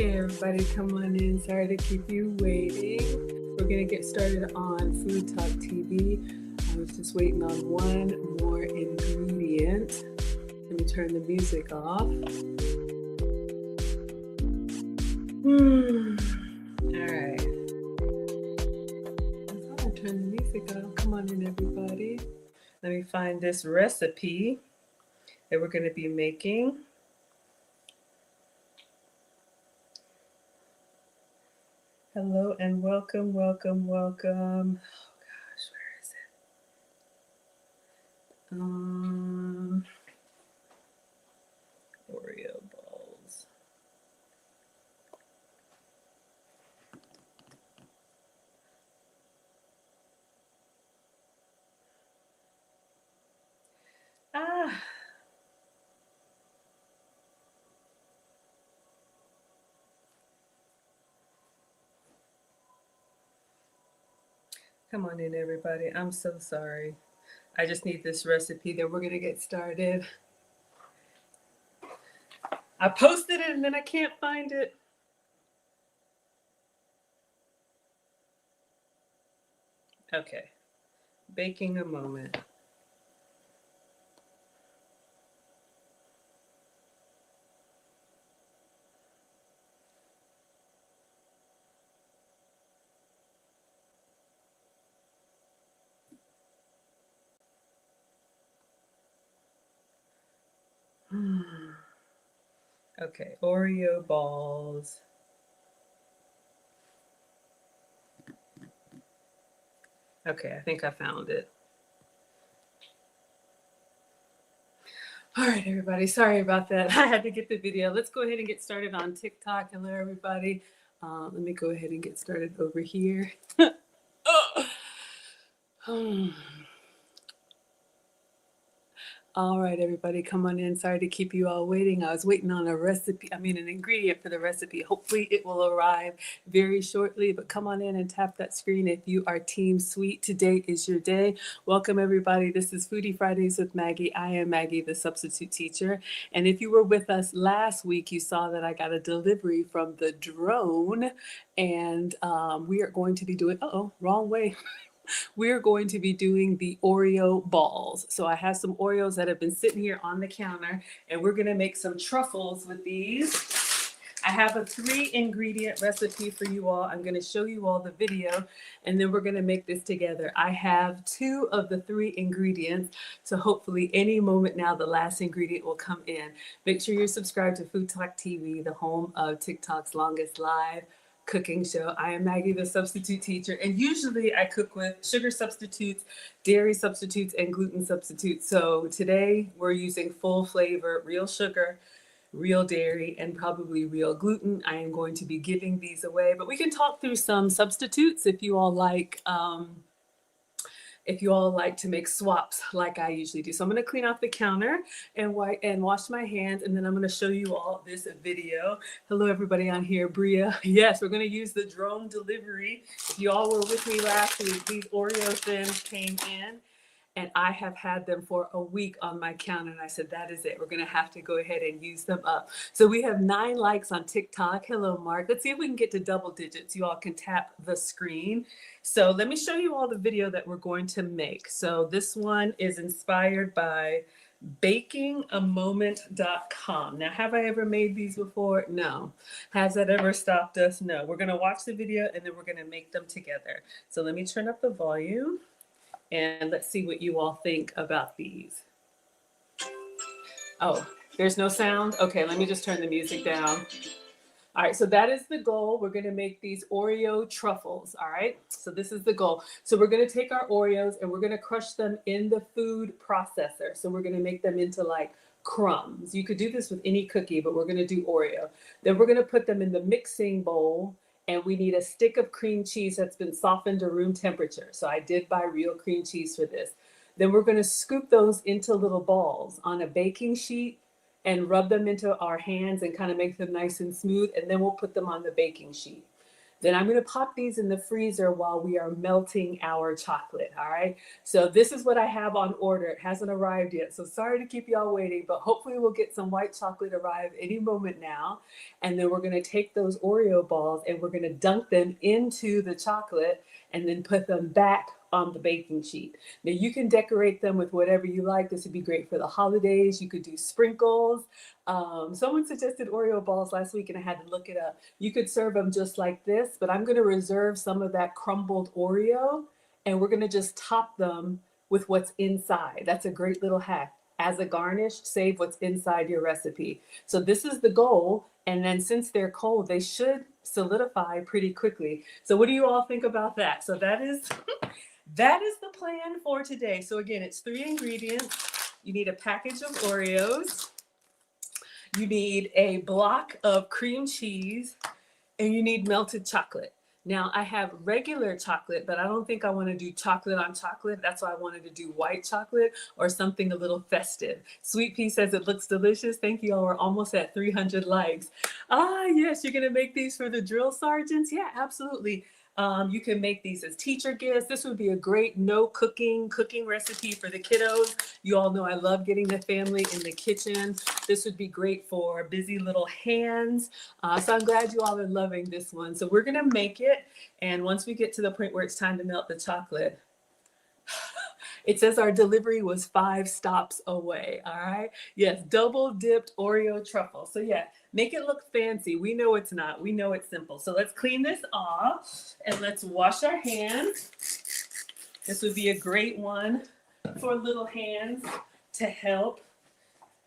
Hey everybody, come on in. Sorry to keep you waiting. We're gonna get started on Food Talk TV. I was just waiting on one more ingredient. Let me turn the music off. All right. I thought I turned the music off. Come on in, everybody. Let me find this recipe that we're gonna be making. Hello and welcome, welcome, welcome. Oh gosh, where is it? Oreo balls. Ah. Come on in, everybody. I'm so sorry. I just need this recipe, then we're going to get started. I posted it and then I can't find it. Okay. Baking a moment. Okay, Oreo balls. Okay, I think I found it. All right, everybody. Sorry about that. I had to get the video. Let's go ahead and get started on TikTok. Hello, everybody. Let me go ahead and get started over here. All right, everybody, come on in. Sorry to keep you all waiting. I was waiting on an ingredient for the recipe. Hopefully it will arrive very shortly, but come on in and tap that screen if you are Team Sweet. Today is your day. Welcome, everybody. This is Foodie Fridays with Maggie. I am Maggie, the substitute teacher. And if you were with us last week, you saw that I got a delivery from the drone, and we are going to be doing, wrong way. We're going to be doing the Oreo balls. So I have some Oreos that have been sitting here on the counter, and we're gonna make some truffles with these. I have a 3-ingredient recipe for you all. I'm gonna show you all the video, and then we're gonna make this together. I have 2 of the 3 ingredients, so hopefully any moment now, the last ingredient will come in. Make sure you're subscribed to Food Talk TV, the home of TikTok's longest live cooking show. I am Maggie, the substitute teacher, and usually I cook with sugar substitutes, dairy substitutes, and gluten substitutes. So today we're using full flavor, real sugar, real dairy, and probably real gluten. I am going to be giving these away, but we can talk through some substitutes if you all like. If you all like to make swaps like I usually do. So I'm going to clean off the counter and wash my hands, and then I'm going to show you all this video. Hello, everybody on here. Bria. Yes, we're going to use the drone delivery. If you all were with me last week, these Oreo thins came in, and I have had them for a week on my counter, and I said, that is it. We're going to have to go ahead and use them up. So we have 9 likes on TikTok. Hello, Mark. Let's see if we can get to double digits. You all can tap the screen. So let me show you all the video that we're going to make. So this one is inspired by bakingamoment.com. Now, have I ever made these before? No. Has that ever stopped us? No. We're going to watch the video, and then we're going to make them together. So let me turn up the volume, and let's see what you all think about these. Oh, there's no sound? Okay, let me just turn the music down. All right, so that is the goal. We're going to make these Oreo truffles, all right? So this is the goal. So we're going to take our Oreos and we're going to crush them in the food processor. So we're going to make them into like crumbs. You could do this with any cookie, but we're going to do Oreo. Then we're going to put them in the mixing bowl, and we need a stick of cream cheese that's been softened to room temperature. So I did buy real cream cheese for this. Then we're going to scoop those into little balls on a baking sheet and rub them into our hands and kind of make them nice and smooth, and then we'll put them on the baking sheet. Then I'm going to pop these in the freezer while we are melting our chocolate. All right. So this is what I have on order. It hasn't arrived yet. So sorry to keep y'all waiting, but hopefully we'll get some white chocolate arrive any moment now. And then we're going to take those Oreo balls and we're going to dunk them into the chocolate and then put them back on the baking sheet. Now you can decorate them with whatever you like. This would be great for the holidays. You could do sprinkles. Someone suggested Oreo balls last week and I had to look it up. You could serve them just like this, but I'm going to reserve some of that crumbled Oreo and we're going to just top them with what's inside. That's a great little hack. As a garnish, save what's inside your recipe. So this is the goal. And then since they're cold, they should solidify pretty quickly. So what do you all think about that? So that is the plan for today. So again, it's 3 ingredients. You need a package of Oreos. You need a block of cream cheese and you need melted chocolate. Now I have regular chocolate, but I don't think I want to do chocolate on chocolate. That's why I wanted to do white chocolate or something a little festive. Sweet Pea says it looks delicious. Thank you all. We're almost at 300 likes. Ah, yes, you're going to make these for the drill sergeants? Yeah, absolutely. You can make these as teacher gifts. This would be a great cooking recipe for the kiddos. You all know I love getting the family in the kitchen. This would be great for busy little hands. So I'm glad you all are loving this one. So we're gonna make it. And once we get to the point where it's time to melt the chocolate, it says our delivery was 5 stops away. All right. Yes, double dipped Oreo truffle. So yeah, make it look fancy. We know it's not. We know it's simple. So let's clean this off and let's wash our hands. This would be a great one for little hands to help.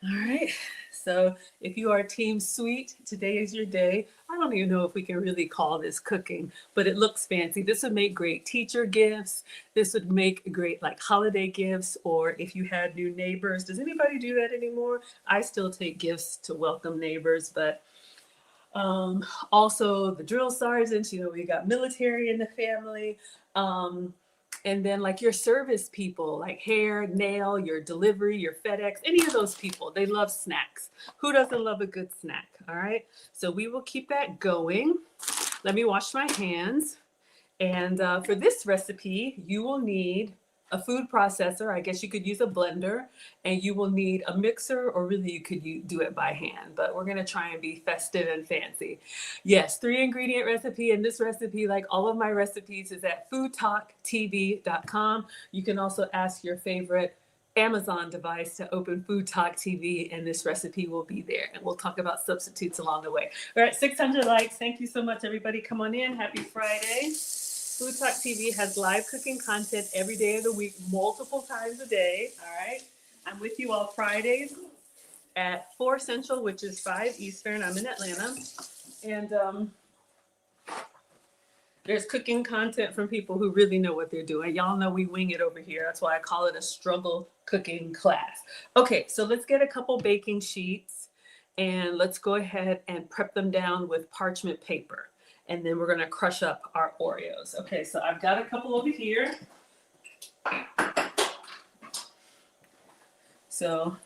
All right. So if you are team sweet, today is your day. I don't even know if we can really call this cooking, but it looks fancy. This would make great teacher gifts. This would make great like holiday gifts, or if you had new neighbors. Does anybody do that anymore? I still take gifts to welcome neighbors, but also the drill sergeants, you know, we got military in the family. And then like your service people, like hair, nail, your delivery, your FedEx, any of those people, they love snacks. Who doesn't love a good snack? All right. So we will keep that going. Let me wash my hands. And for this recipe, you will need a food processor. I guess you could use a blender, and you will need a mixer, or really you could do it by hand, but we're gonna try and be festive and fancy. Yes, 3 ingredient recipe, and this recipe, like all of my recipes, is at foodtalktv.com. You can also ask your favorite Amazon device to open Food Talk TV, and this recipe will be there. And we'll talk about substitutes along the way. All right, 600 likes. Thank you so much, everybody. Come on in. Happy Friday. Food Talk TV has live cooking content every day of the week, multiple times a day. All right. I'm with you all Fridays at 4 Central, which is 5 Eastern. I'm in Atlanta. And there's cooking content from people who really know what they're doing. Y'all know we wing it over here. That's why I call it a struggle cooking class. Okay, so let's get a couple baking sheets and let's go ahead and prep them down with parchment paper. And then we're gonna crush up our Oreos. Okay, so I've got a couple over here. So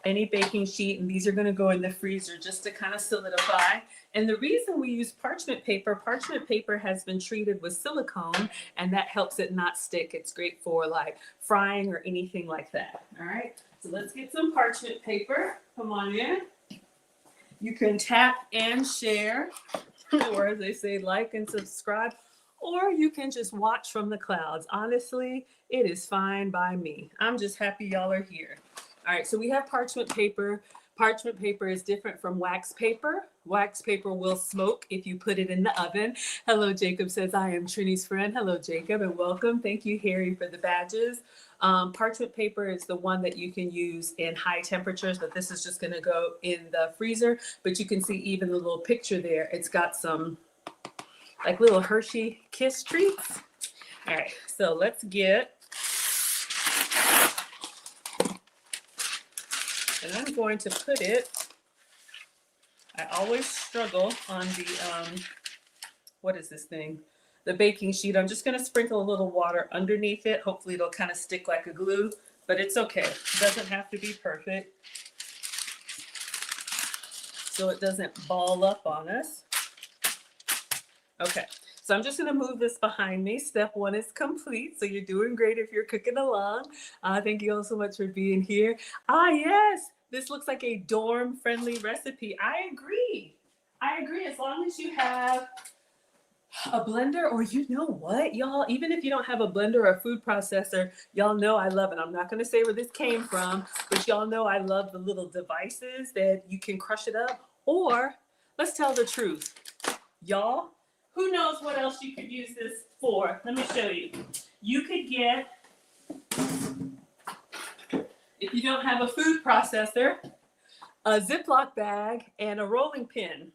any baking sheet, and these are gonna go in the freezer just to kind of solidify. And the reason we use parchment paper has been treated with silicone, and that helps it not stick. It's great for like frying or anything like that. All right, so let's get some parchment paper. Come on in. You can tap and share, or as they say, like and subscribe, or you can just watch from the clouds. Honestly, it is fine by me. I'm just happy y'all are here. All right, so we have parchment paper. Parchment paper is different from wax paper. Wax paper will smoke if you put it in the oven. Hello, Jacob says, I am Trini's friend. Hello, Jacob, and welcome. Thank you, Harry, for the badges. Parchment paper is the one that you can use in high temperatures, but this is just gonna go in the freezer. But you can see even the little picture there, it's got some like little Hershey Kiss treats. All right, so let's get, and I'm going to put it, I always struggle on the, what is this thing? The baking sheet. I'm just gonna sprinkle a little water underneath it. Hopefully it'll kind of stick like a glue, but it's okay. It doesn't have to be perfect. So it doesn't ball up on us. Okay, so I'm just gonna move this behind me. Step one is complete, so you're doing great if you're cooking along. Thank you all so much for being here. Yes, this looks like a dorm-friendly recipe. I agree. I agree, as long as you have a blender, or you know what, y'all, even if you don't have a blender or a food processor, y'all know I love it. I'm not gonna say where this came from, but y'all know I love the little devices that you can crush it up. Or let's tell the truth, y'all, who knows what else you could use this for? Let me show you. You could get, if you don't have a food processor, a Ziploc bag and a rolling pin.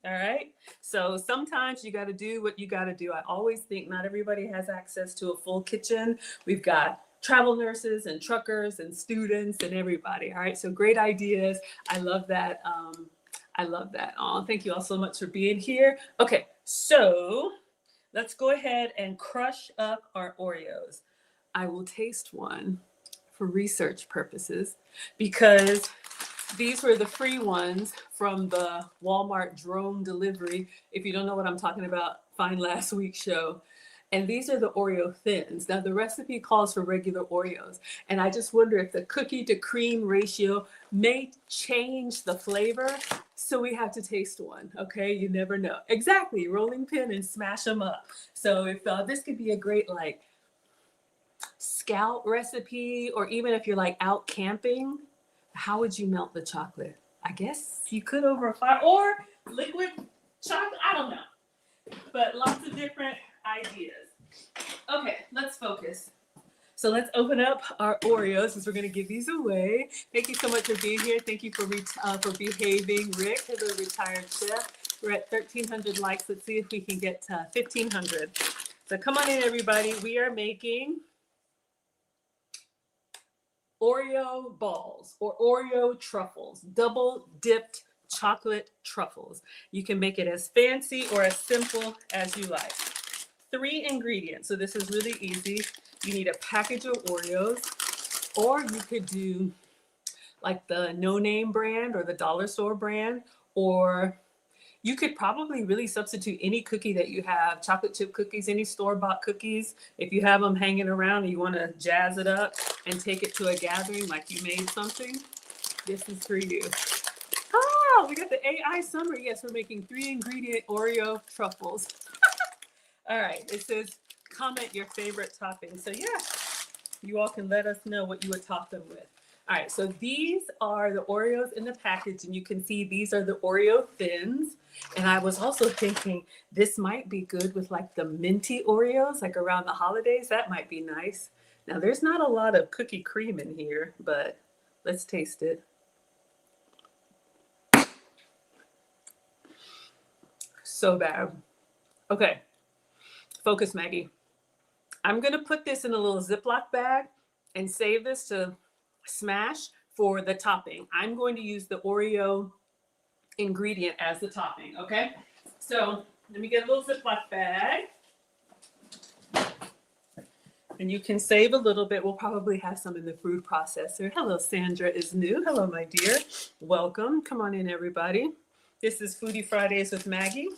All right. So sometimes you got to do what you got to do. I always think not everybody has access to a full kitchen. We've got travel nurses and truckers and students and everybody. All right. So great ideas. I love that. I love that. Oh, thank you all so much for being here. Okay. So let's go ahead and crush up our Oreos. I will taste one for research purposes because these were the free ones from the Walmart drone delivery. If you don't know what I'm talking about, find last week's show. And these are the Oreo thins. Now the recipe calls for regular Oreos. And I just wonder if the cookie to cream ratio may change the flavor. So we have to taste one, okay? You never know. Exactly, rolling pin and smash them up. So if this could be a great like scout recipe, or even if you're like out camping, how would you melt the chocolate? I guess you could over a fire, or liquid chocolate. I don't know, but lots of different ideas. Okay, let's focus. So let's open up our Oreos since we're going to give these away. Thank you so much for being here. Thank you for behaving, Rick, the retired chef. We're at 1,300 likes. Let's see if we can get to 1,500. So come on in, everybody. We are making Oreo balls or Oreo truffles, double dipped chocolate truffles. You can make it as fancy or as simple as you like. 3 ingredients. So this is really easy. You need a package of Oreos, or you could do like the no name brand or the dollar store brand, or you could probably really substitute any cookie that you have, chocolate chip cookies, any store-bought cookies. If you have them hanging around and you want to jazz it up and take it to a gathering like you made something, this is for you. Oh, we got the AI summary. Yes, we're making 3 ingredient Oreo truffles. All right, it says comment your favorite topping. So yeah, you all can let us know what you would top them with. All right, so these are the Oreos in the package, and you can see these are the Oreo thins. And I was also thinking this might be good with like the minty Oreos, like around the holidays. That might be nice. Now, there's not a lot of cookie cream in here, but let's taste it. So bad. Okay, focus, Maggie. I'm going to put this in a little Ziploc bag and save this to smash for the topping. I'm going to use the Oreo ingredient as the topping, okay? So let me get a little Ziploc bag. And you can save a little bit. We'll probably have some in the food processor. Hello, Sandra is new. Hello, my dear. Welcome. Come on in, everybody. This is Foodie Fridays with Maggie,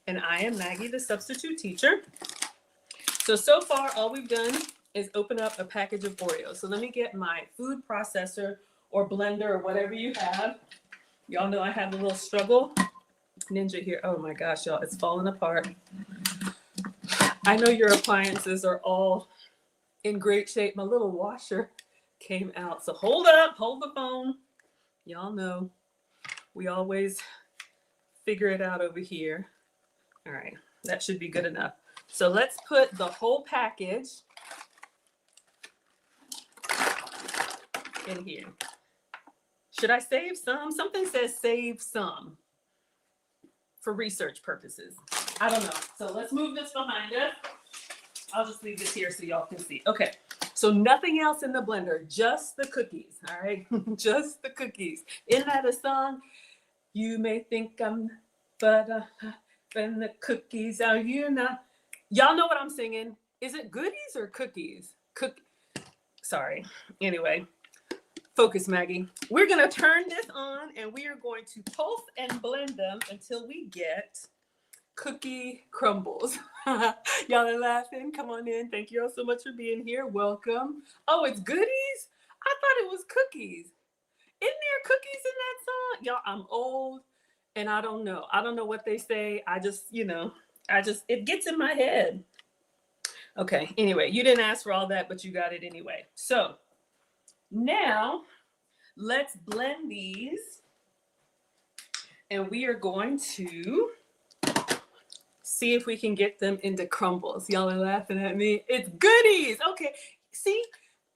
and I am Maggie, the substitute teacher. So far, all we've done is open up a package of Oreos. So let me get my food processor or blender or whatever you have. Y'all know I have a little struggle ninja here. Oh my gosh, y'all, it's falling apart. I know your appliances are all in great shape. My little washer came out. So hold up, hold the phone. Y'all know we always figure it out over here. All right, that should be good enough. So let's put the whole package in here. Should I save some? Something says save some for research purposes. I don't know. So let's move this behind us. I'll just leave this here so y'all can see. Okay, so nothing else in the blender, just the cookies, all right? Just the cookies. Isn't that a song? You may think I'm, but when the cookies are you not. Y'all know what I'm singing. Is it goodies or cookies? Sorry. Anyway, focus, Maggie. We're going to turn this on and we are going to pulse and blend them until we get cookie crumbles. Y'all are laughing. Come on in. Thank you all so much for being here. Welcome. Oh, it's goodies? I thought it was cookies. Isn't there cookies in that song? Y'all, I'm old and I don't know. I don't know what they say. I just, it gets in my head. Okay, anyway, you didn't ask for all that, but you got it anyway. So now let's blend these and we are going to see if we can get them into crumbles. Y'all are laughing at me. It's goodies. Okay, see?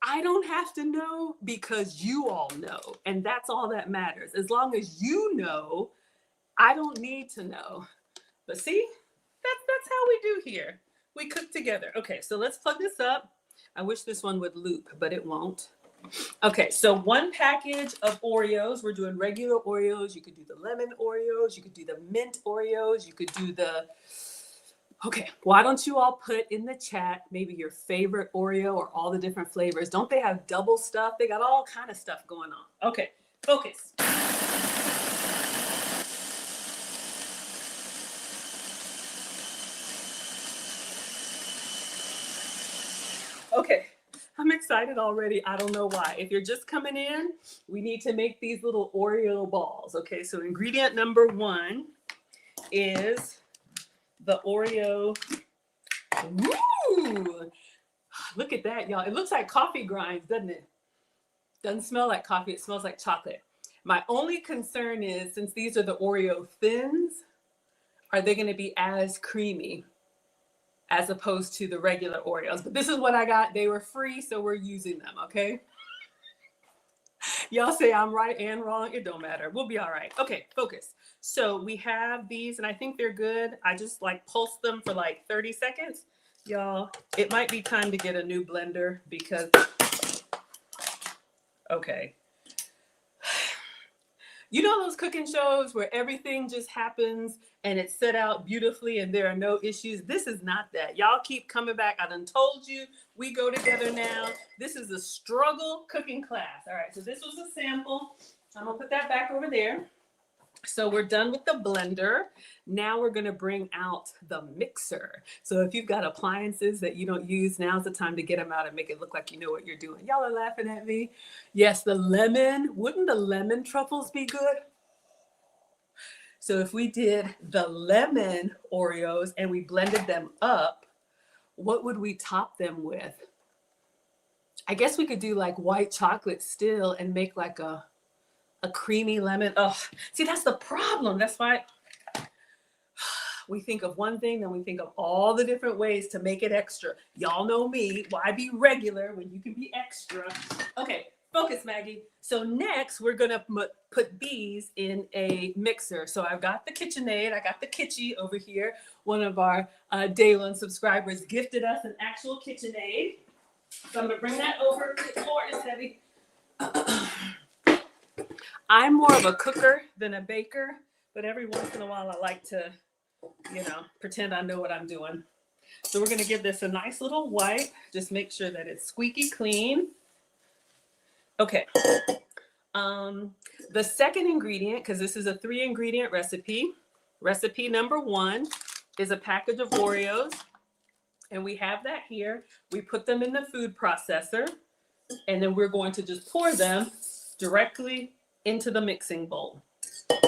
I don't have to know because you all know. And that's all that matters. As long as you know, I don't need to know. But see, that's how we do here. We cook together. Okay, so let's plug this up. I wish this one would loop, but it won't. Okay, so 1 package of Oreos. We're doing regular Oreos. You could do the lemon Oreos. You could do the mint Oreos. You could do the... Okay, why don't you all put in the chat maybe your favorite Oreo or all the different flavors? Don't they have double stuff? They got all kind of stuff going on. Okay, focus. Okay, I'm excited already. I don't know why. If you're just coming in, we need to make these little Oreo balls. Okay, so ingredient number 1 is the Oreo. Ooh, look at that, y'all. It looks like coffee grinds, doesn't it? Doesn't smell like coffee. It smells like chocolate. My only concern is, since these are the Oreo thins, are they going to be as creamy as opposed to the regular Oreos? But this is what I got. They were free, so we're using them, okay? Y'all say I'm right and wrong. It don't matter. We'll be all right. Okay, focus. So we have these, and I think they're good. I just like pulse them for like 30 seconds. Y'all, it might be time to get a new blender because, okay. You know those cooking shows where everything just happens and it's set out beautifully and there are no issues? This is not that. Y'all keep coming back. I done told you we go together now. This is a struggle cooking class. All right, so this was a sample. I'm gonna put that back over there. So we're done with the blender. Now we're gonna bring out the mixer. So if you've got appliances that you don't use, now's the time to get them out and make it look like you know what you're doing. Y'all are laughing at me. Yes, the lemon. Wouldn't the lemon truffles be good? So if we did the lemon Oreos and we blended them up, what would we top them with? I guess we could do like white chocolate still and make like a creamy lemon. Oh, see, that's the problem. That's why we think of one thing, then we think of all the different ways to make it extra. Y'all know me. Why be regular when you can be extra? Okay, focus, Maggie. So next, we're gonna put these in a mixer. So I've got the KitchenAid. I got the Kitschy over here. One of our day one subscribers gifted us an actual KitchenAid. So I'm gonna bring that over. The floor is heavy. I'm more of a cooker than a baker, but every once in a while I like to, pretend I know what I'm doing. So we're gonna give this a nice little wipe. Just make sure that it's squeaky clean. Okay. The second ingredient, because this is a 3-ingredient recipe. Recipe number 1 is a package of Oreos. And we have that here. We put them in the food processor. And then we're going to just pour them directly into the mixing bowl.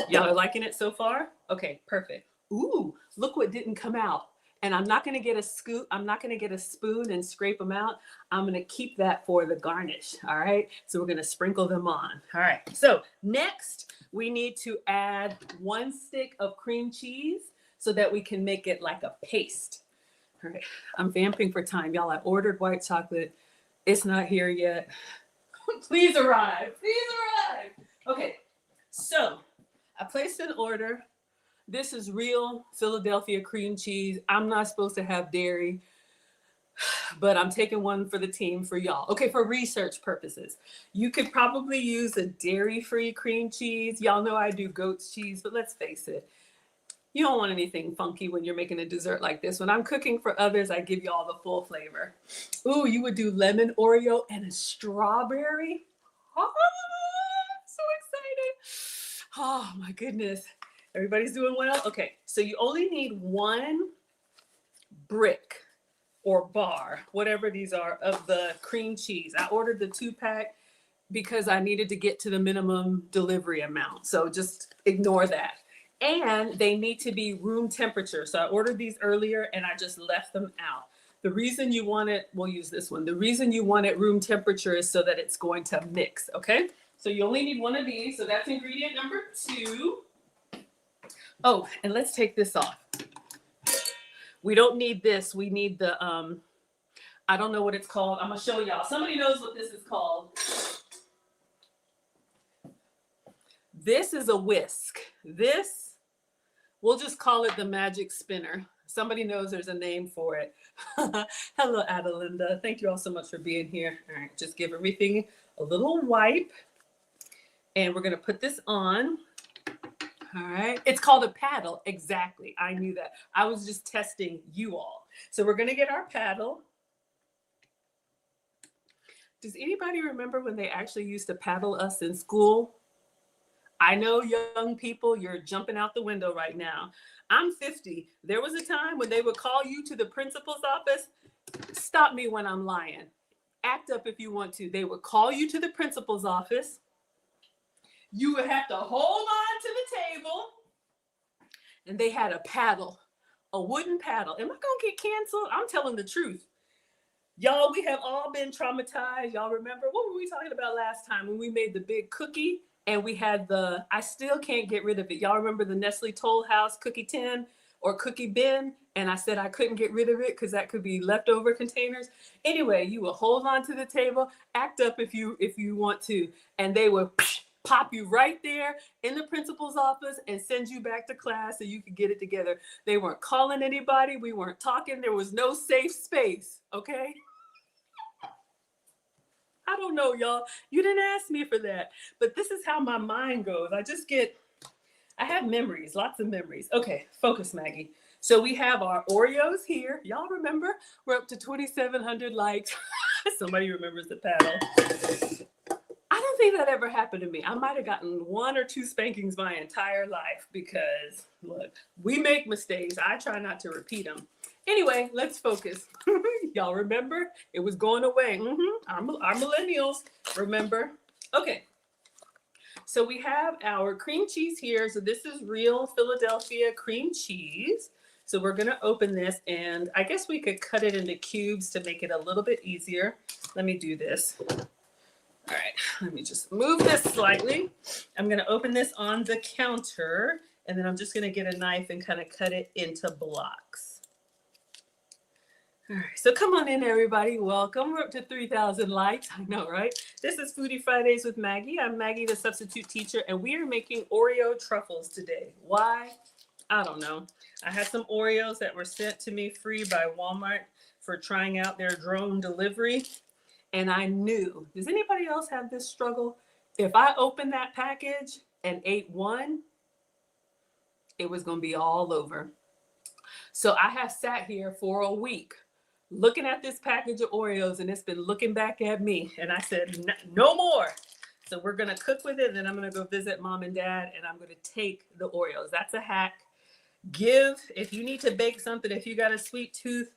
Y'all are liking it so far? Okay, perfect. Ooh, look what didn't come out. And I'm not gonna get a scoop. I'm not gonna get a spoon and scrape them out. I'm gonna keep that for the garnish, all right? So we're gonna sprinkle them on. All right, so next we need to add 1 stick of cream cheese so that we can make it like a paste. All right, I'm vamping for time. Y'all, I ordered white chocolate. It's not here yet. Please arrive, please arrive. Okay, so I placed an order. This is real Philadelphia cream cheese. I'm not supposed to have dairy, but I'm taking one for the team for y'all. Okay, for research purposes. You could probably use a dairy-free cream cheese. Y'all know I do goat's cheese, but let's face it. You don't want anything funky when you're making a dessert like this. When I'm cooking for others, I give y'all the full flavor. Ooh, you would do lemon Oreo and a strawberry. Oh, I'm so excited. Oh my goodness. Everybody's doing well? Okay, so you only need one brick or bar, whatever these are, of the cream cheese. I ordered the 2-pack because I needed to get to the minimum delivery amount. So just ignore that. And they need to be room temperature. So I ordered these earlier and I just left them out. The reason you want it, we'll use this one. The reason you want it room temperature is so that it's going to mix, okay? So you only need one of these. So that's ingredient number 2. Oh, and let's take this off. We don't need this. We need the, I don't know what it's called. I'm gonna show y'all. Somebody knows what this is called. This is a whisk. This, we'll just call it the magic spinner. Somebody knows there's a name for it. Hello, Adelinda. Thank you all so much for being here. All right, just give everything a little wipe. And we're gonna put this on. All right, it's called a paddle. Exactly, I knew that. I was just testing you all. So we're gonna get our paddle. Does anybody remember when they actually used to paddle us in school? I know young people, you're jumping out the window right now. I'm 50. There was a time when they would call you to the principal's office. Stop me when I'm lying. Act up if you want to. They would call you to the principal's office. You would have to hold on to the table. And they had a paddle, a wooden paddle. Am I going to get canceled? I'm telling the truth. Y'all, we have all been traumatized. Y'all remember, what were we talking about last time when we made the big cookie and we had the, I still can't get rid of it. Y'all remember the Nestle Toll House cookie tin or cookie bin? And I said I couldn't get rid of it because that could be leftover containers. Anyway, you will hold on to the table, act up if you want to, and they will pop you right there in the principal's office and send you back to class so you could get it together. They weren't calling anybody. We weren't talking. There was no safe space, okay? I don't know, y'all. You didn't ask me for that. But this is how my mind goes. I have memories, lots of memories. Okay, focus, Maggie. So we have our Oreos here. Y'all remember? We're up to 2,700 likes. Somebody remembers the paddle. I don't think that ever happened to me. I might have gotten 1 or 2 spankings my entire life because, look, we make mistakes. I try not to repeat them. Anyway, let's focus. Y'all remember? It was going away. Our millennials remember. Okay. So we have our cream cheese here. So this is real Philadelphia cream cheese. So we're going to open this, and I guess we could cut it into cubes to make it a little bit easier. Let me do this. All right, let me just move this slightly. I'm going to open this on the counter, and then I'm just going to get a knife and kind of cut it into blocks. All right, so come on in, everybody. Welcome. We're up to 3,000 likes. I know, right? This is Foodie Fridays with Maggie. I'm Maggie, the substitute teacher, and we are making Oreo truffles today. Why? I don't know. I had some Oreos that were sent to me free by Walmart for trying out their drone delivery. And I knew, does anybody else have this struggle? If I opened that package and ate one, it was going to be all over. So I have sat here for a week looking at this package of Oreos, and it's been looking back at me. And I said, no more. So we're going to cook with it. Then I'm going to go visit mom and dad, and I'm going to take the Oreos. That's a hack. If you need to bake something, if you got a sweet tooth,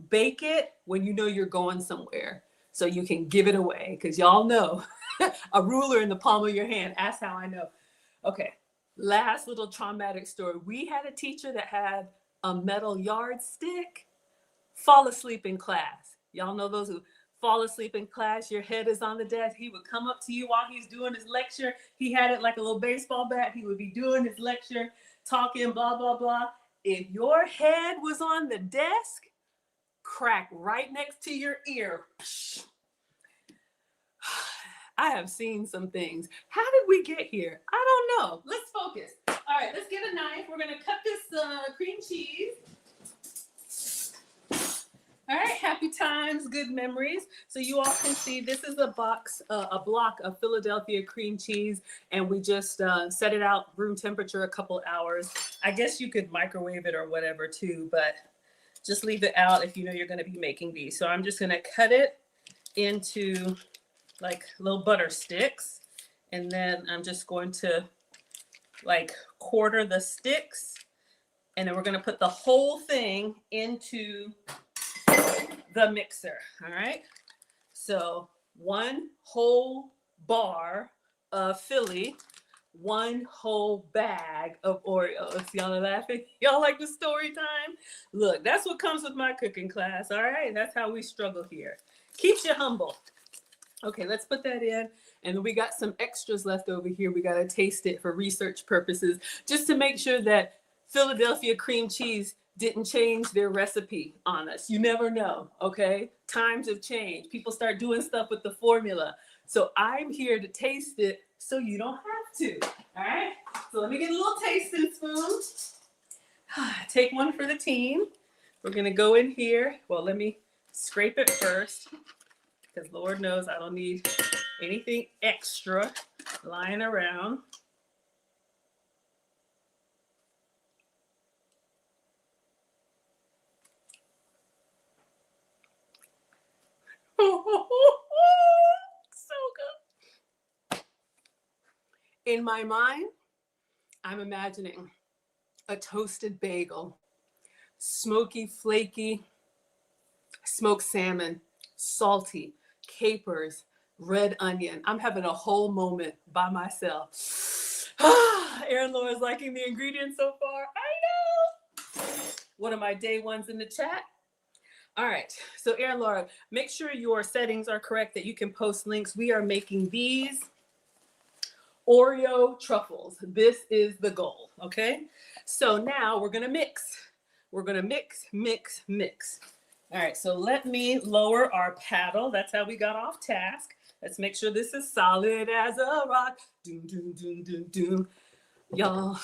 bake it when you know you're going somewhere so you can give it away. Because y'all know a ruler in the palm of your hand. Ask how I know. Okay. Last little traumatic story. We had a teacher that had a metal yardstick. Fall asleep in class. Y'all know those who fall asleep in class, your head is on the desk. He would come up to you while he's doing his lecture. He had it like a little baseball bat. He would be doing his lecture, talking, blah, blah, blah. If your head was on the desk, crack right next to your ear. I have seen some things. How did we get here? I don't know. Let's focus. All right, let's get a knife. We're going to cut this cream cheese. All right, happy times, good memories. So you all can see this is a block of Philadelphia cream cheese, and we just set it out room temperature a couple hours. I guess you could microwave it or whatever too, but just leave it out if you know you're going to be making these. So I'm just going to cut it into like little butter sticks, and then I'm just going to like quarter the sticks, and then we're gonna put the whole thing into the mixer. All right. So 1 whole bar of Philly, 1 whole bag of Oreos. Y'all are laughing? Y'all like the story time? Look, that's what comes with my cooking class. All right. That's how we struggle here. Keeps you humble. Okay, let's put that in. And then we got some extras left over here. We got to taste it for research purposes, just to make sure that Philadelphia cream cheese didn't change their recipe on us. You never know, okay? Times have changed. People start doing stuff with the formula. So I'm here to taste it so you don't have to, all right? So let me get a little tasting spoon. Take one for the team. We're gonna go in here. Well, let me scrape it first, because Lord knows I don't need anything extra lying around. So good. In my mind, I'm imagining a toasted bagel, smoky, flaky, smoked salmon, salty, capers, red onion. I'm having a whole moment by myself. Aaron Laura's liking the ingredients so far. I know. One of my day ones in the chat. All right. So Aaron Laura, make sure your settings are correct that you can post links. We are making these Oreo truffles. This is the goal. Okay. So now we're going to mix. We're going to mix, mix, mix. All right, so let me lower our paddle. That's how we got off task. Let's make sure this is solid as a rock. Doom, doom, doom, doom, doom. Y'all,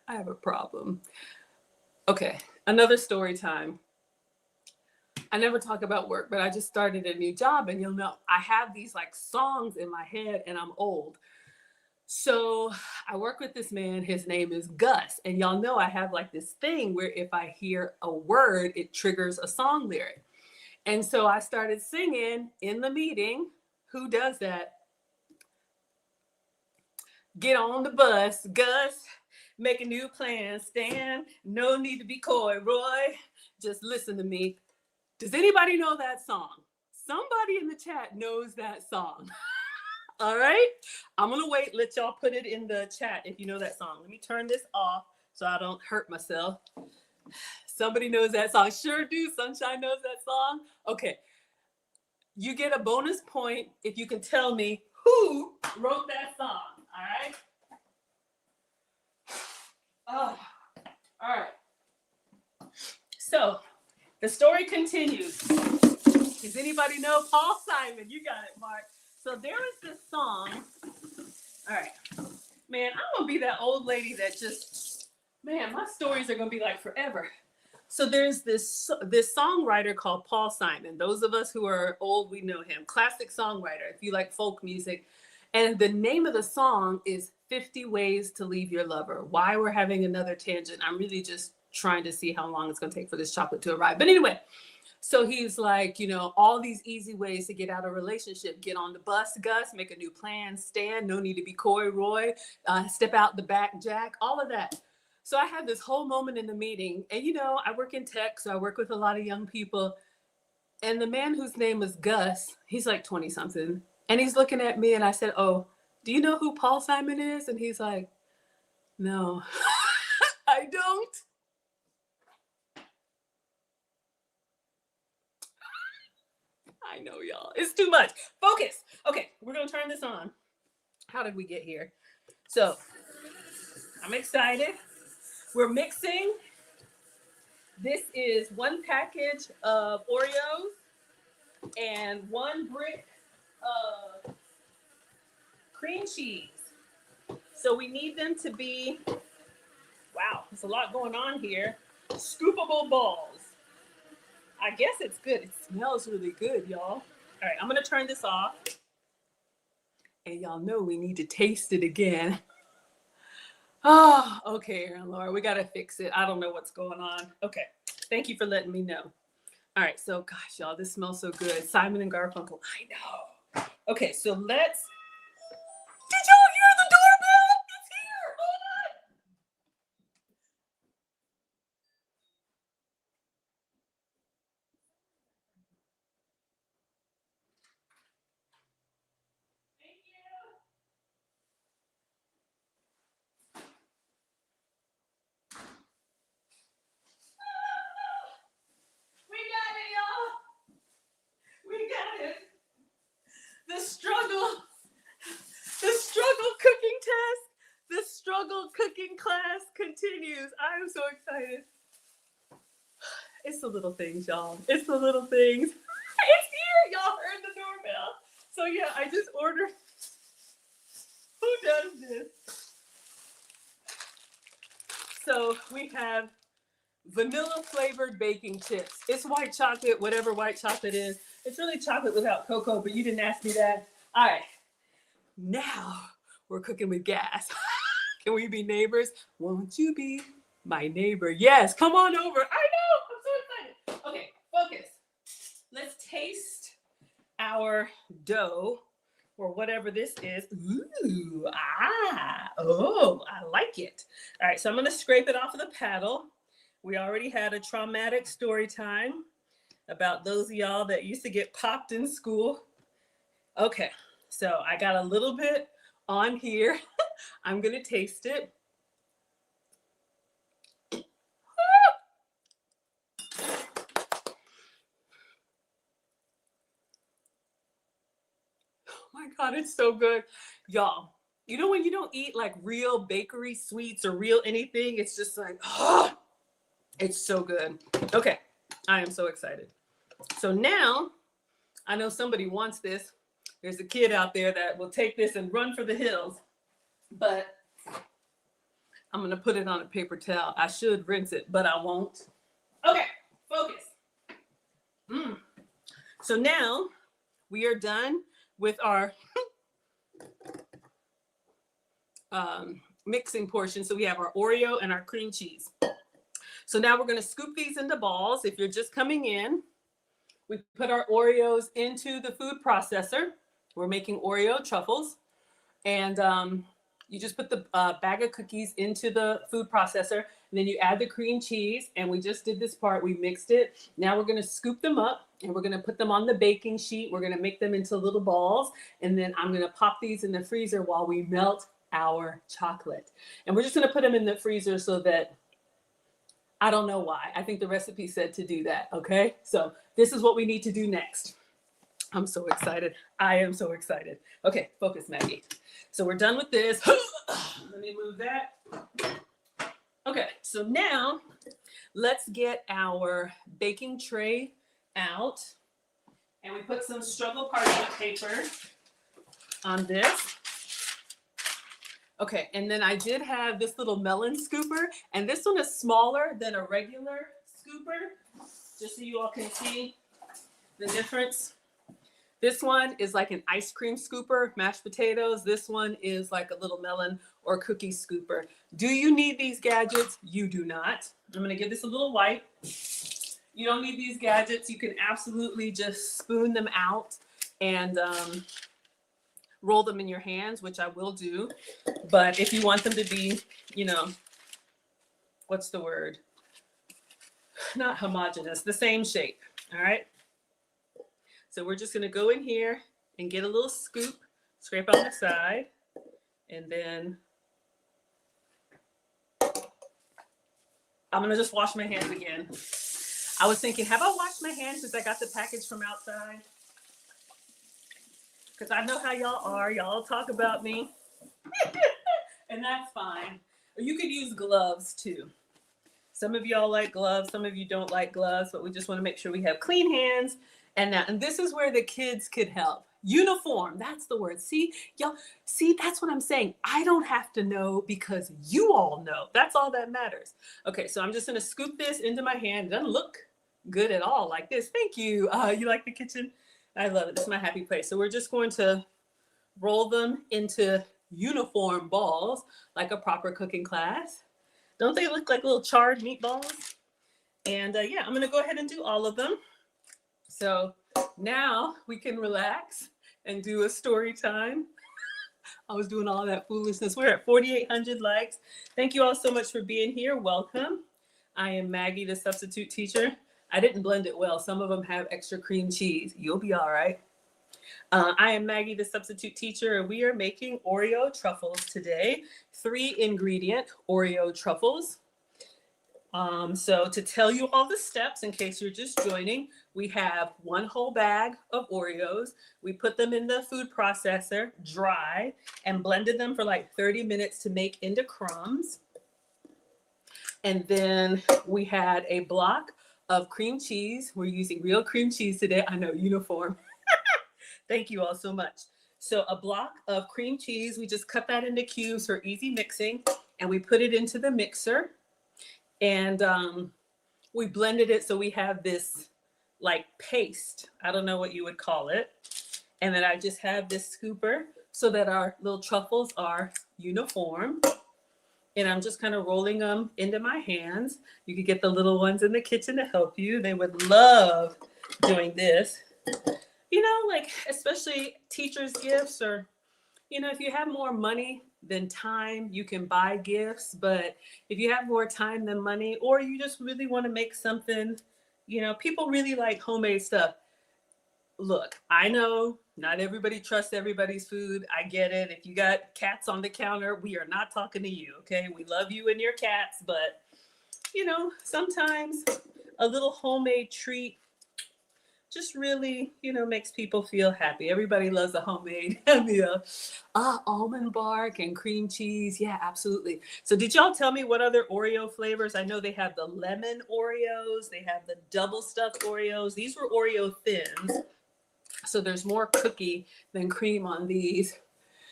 I have a problem. Okay, another story time. I never talk about work, but I just started a new job, and you'll know I have these like songs in my head, and I'm old. So I work with this man, his name is Gus. And y'all know I have like this thing where if I hear a word, it triggers a song lyric. And so I started singing in the meeting. Who does that? Get on the bus, Gus. Make a new plan, Stan. No need to be coy, Roy. Just listen to me. Does anybody know that song? Somebody in the chat knows that song. All right, I'm gonna wait, let y'all put it in the chat if you know that song. Let me turn this off so I don't hurt myself. Somebody knows that song. Sure do. Sunshine knows that song. Okay, you get a bonus point if you can tell me who wrote that song. All right. Oh, all right. So the story continues. Does anybody know Paul Simon? You got it, Mark. So there is this song. All right, man, I'm gonna be that old lady that just, man, my stories are gonna be like forever. So there's this songwriter called Paul Simon. Those of us who are old, we know him. Classic songwriter, if you like folk music. And the name of the song is 50 Ways to Leave Your Lover. Why we're having another tangent, I'm really just trying to see how long it's gonna take for this chocolate to arrive. But anyway, so he's like, you know, all these easy ways to get out of a relationship. Get on the bus, Gus, make a new plan, Stan, no need to be coy, Roy, step out the back, Jack, all of that. So I had this whole moment in the meeting, and you know, I work in tech, so I work with a lot of young people. And the man whose name was Gus, he's like 20 something, and he's looking at me, and I said, "Oh, do you know who Paul Simon is?" And he's like, "No, I don't." I know, y'all. It's too much. Focus. Okay, we're going to turn this on. How did we get here? So, I'm excited. We're mixing. This is 1 package of Oreos and 1 brick of cream cheese. So, we need them to be, wow, there's a lot going on here. Scoopable balls. I guess it's good. It smells really good, y'all. All right, I'm going to turn this off. And y'all know we need to taste it again. Oh, okay, Aaron Laura, we got to fix it. I don't know what's going on. Okay, thank you for letting me know. All right, so gosh, y'all, this smells so good. Simon and Garfunkel, I know. Okay, so let's, did y'all hear the doorbell? It's use. I am so excited. It's the little things, y'all. It's the little things. It's here. Y'all heard the doorbell. So yeah, I just ordered. Who does this? So we have vanilla flavored baking chips. It's white chocolate, whatever white chocolate is. It's really chocolate without cocoa, but you didn't ask me that. All right. Now we're cooking with gas. Can we be neighbors? Won't you be my neighbor? Yes, come on over. I know. I'm so excited. Okay, focus. Let's taste our dough or whatever this is. Ooh, oh, I like it. All right, so I'm going to scrape it off of the paddle. We already had a traumatic story time about those of y'all that used to get popped in school. Okay, so I got a little bit on here. I'm going to taste it. Oh my God, it's so good. Y'all, you know when you don't eat like real bakery sweets or real anything, it's just like, oh, it's so good. Okay, I am so excited. So now, I know somebody wants this. There's a kid out there that will take this and run for the hills, but I'm gonna put it on a paper towel. I should rinse it, but I won't. Okay, focus. So now we are done with our mixing portion. So we have our Oreo and our cream cheese. So now we're going to scoop these into balls. If you're just coming in, we put our Oreos into the food processor. We're making Oreo truffles. And you just put the bag of cookies into the food processor. And then you add the cream cheese. And we just did this part. We mixed it. Now we're going to scoop them up. And we're going to put them on the baking sheet. We're going to make them into little balls. And then I'm going to pop these in the freezer while we melt our chocolate. And we're just going to put them in the freezer so that, I don't know why. I think the recipe said to do that. Okay. So this is what we need to do next. I'm so excited. I am so excited. Okay. Focus, Maggie. So we're done with this. Let me move that. Okay. So now let's get our baking tray out. And we put some struggle parchment paper on this. Okay, and then I did have this little melon scooper, and this one is smaller than a regular scooper, just so you all can see the difference. This one is like an ice cream scooper, mashed potatoes. This one is like a little melon or cookie scooper. Do you need these gadgets? You do not. I'm gonna give this a little wipe. You don't need these gadgets. You can absolutely just spoon them out and roll them in your hands, which I will do. But if you want them to be, you know, what's the word? Not homogeneous, the same shape. All right. So we're just going to go in here and get a little scoop, scrape on the side, and then I'm going to just wash my hands again. I was thinking, have I washed my hands since I got the package from outside? Because I know how y'all are. Y'all talk about me. And that's fine. You could use gloves too. Some of y'all like gloves. Some of you don't like gloves, but we just want to make sure we have clean hands. And this is where the kids could help. Uniform, that's the word. See, y'all, that's what I'm saying. I don't have to know because you all know. That's all that matters. Okay, so I'm just going to scoop this into my hand. It doesn't look good at all like this. Thank you. You like the kitchen? I love it. This is my happy place. So we're just going to roll them into uniform balls like a proper cooking class. Don't they look like little charred meatballs? And yeah, I'm going to go ahead and do all of them. So now we can relax and do a story time. I was doing all that foolishness. We're at 4,800 likes. Thank you all so much for being here. Welcome. I am Maggie, the substitute teacher. I didn't blend it well. Some of them have extra cream cheese. You'll be all right. I am Maggie, the substitute teacher, and we are making Oreo truffles today. 3-ingredient Oreo truffles. So to tell you all the steps, in case you're just joining, we have 1 whole bag of Oreos. We put them in the food processor, dry, and blended them for like 30 minutes to make into crumbs. And then we had a block of cream cheese. We're using real cream cheese today. I know, uniform. Thank you all so much. So a block of cream cheese, we just cut that into cubes for easy mixing, and we put it into the mixer, and we blended it so we have this like paste. I don't know what you would call it. And then I just have this scooper so that our little truffles are uniform. And I'm just kind of rolling them into my hands. You could get the little ones in the kitchen to help you. They would love doing this. You know, like especially teachers' gifts, or, you know, if you have more money than time, you can buy gifts. But if you have more time than money, or you just really want to make something, you know, people really like homemade stuff. Look, I know not everybody trusts everybody's food. I get it. If you got cats on the counter, we are not talking to you, okay? We love you and your cats, but, you know, sometimes a little homemade treat just really, you know, makes people feel happy. Everybody loves a homemade meal. Almond bark and cream cheese. Yeah, absolutely. So did y'all tell me what other Oreo flavors? I know they have the lemon Oreos. They have the double stuffed Oreos. These were Oreo thins. So there's more cookie than cream on these.